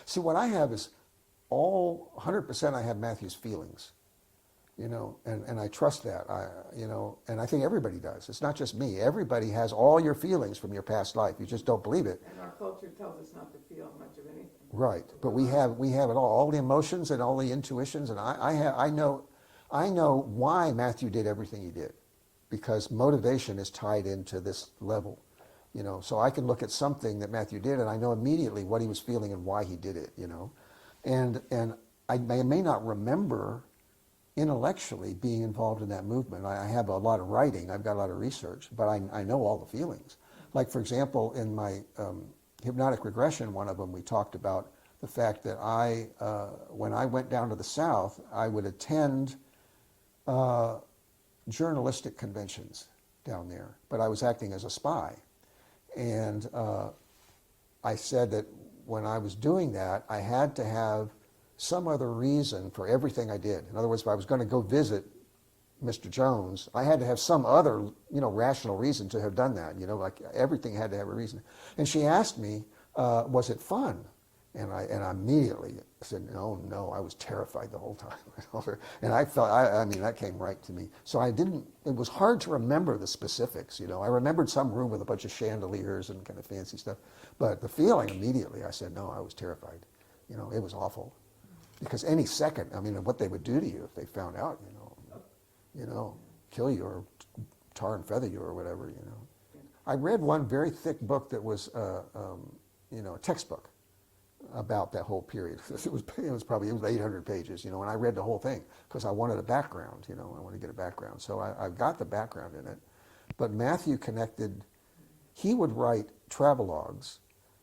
See, what I have is all 100% I have Matthew's feelings. and I trust that. And I think everybody does. It's not just me. Everybody has all your feelings from your past life. You just don't believe it. And our culture tells us not to feel much of anything. Right. But we have it all the emotions and all the intuitions. And I know why Matthew did everything he did, because motivation is tied into this level. So I can look at something that Matthew did, and I know immediately what he was feeling and why he did it. And I may not remember intellectually being involved in that movement. I have a lot of writing, I've got a lot of research, but I know all the feelings. Like, for example, in my hypnotic regression, one of them, we talked about the fact that when I went down to the South, I would attend journalistic conventions down there, but I was acting as a spy. And I said that when I was doing that, I had to have some other reason for everything I did. In other words, if I was going to go visit Mr. Jones, I had to have some other, rational reason to have done that. Like everything had to have a reason. And she asked me, was it fun? And I immediately said, no, I was terrified the whole time. And I felt, that came right to me. So it was hard to remember the specifics, I remembered some room with a bunch of chandeliers and kind of fancy stuff. But the feeling immediately, I said, no, I was terrified. It was awful. Because any second, what they would do to you if they found out, kill you or tar and feather you or whatever, I read one very thick book that was, a textbook about that whole period. It was 800 pages, and I read the whole thing because I wanted a background, I wanted to get a background. So I got the background in it. But Matthew he would write travelogues,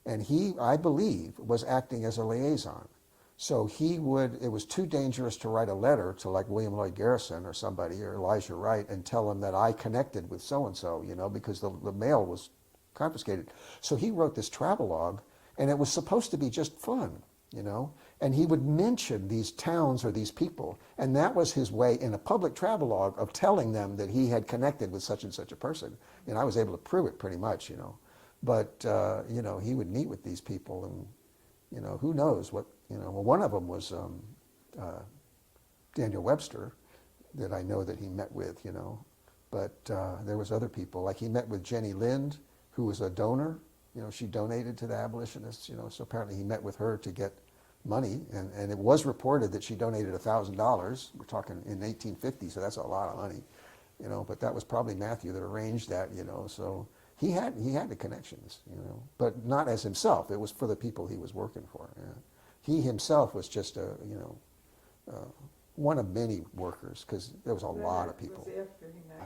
and he, I believe, was acting as a liaison. So it was too dangerous to write a letter to like William Lloyd Garrison or somebody, or Elijah Wright, and tell them that I connected with so-and-so, because the mail was confiscated. So he wrote this travelogue, and it was supposed to be just fun, and he would mention these towns or these people, and that was his way in a public travelogue of telling them that he had connected with such and such a person. And I was able to prove it pretty much, But, he would meet with these people, and, who knows what, well, one of them was Daniel Webster, that I know that he met with, But there was other people, like he met with Jenny Lind, who was a donor. She donated to the abolitionists, so apparently he met with her to get money, and it was reported that she donated $1,000. We're talking in 1850, so that's a lot of money, but that was probably Matthew that arranged that, so he had the connections, but not as himself. It was for the people he was working for. Yeah. He himself was just one of many workers, because there was a lot of people.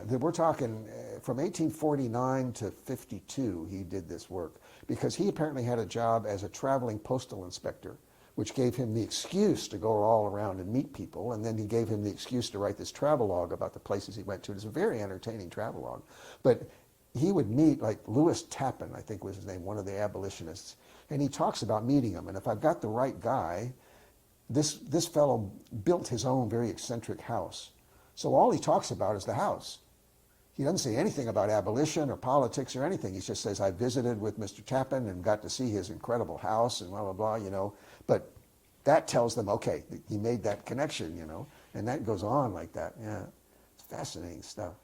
We're talking from 1849 to 52, he did this work, because he apparently had a job as a traveling postal inspector, which gave him the excuse to go all around and meet people, and then he gave him the excuse to write this travelogue about the places he went to. It's a very entertaining travelogue. But he would meet, like Lewis Tappan, I think was his name, one of the abolitionists, and he talks about meeting him. And if I've got the right guy, this fellow built his own very eccentric house. So all he talks about is the house. He doesn't say anything about abolition or politics or anything. He just says, I visited with Mr. Tappan and got to see his incredible house and blah, blah, blah, But that tells them, okay, he made that connection, and that goes on like that. Yeah, it's fascinating stuff.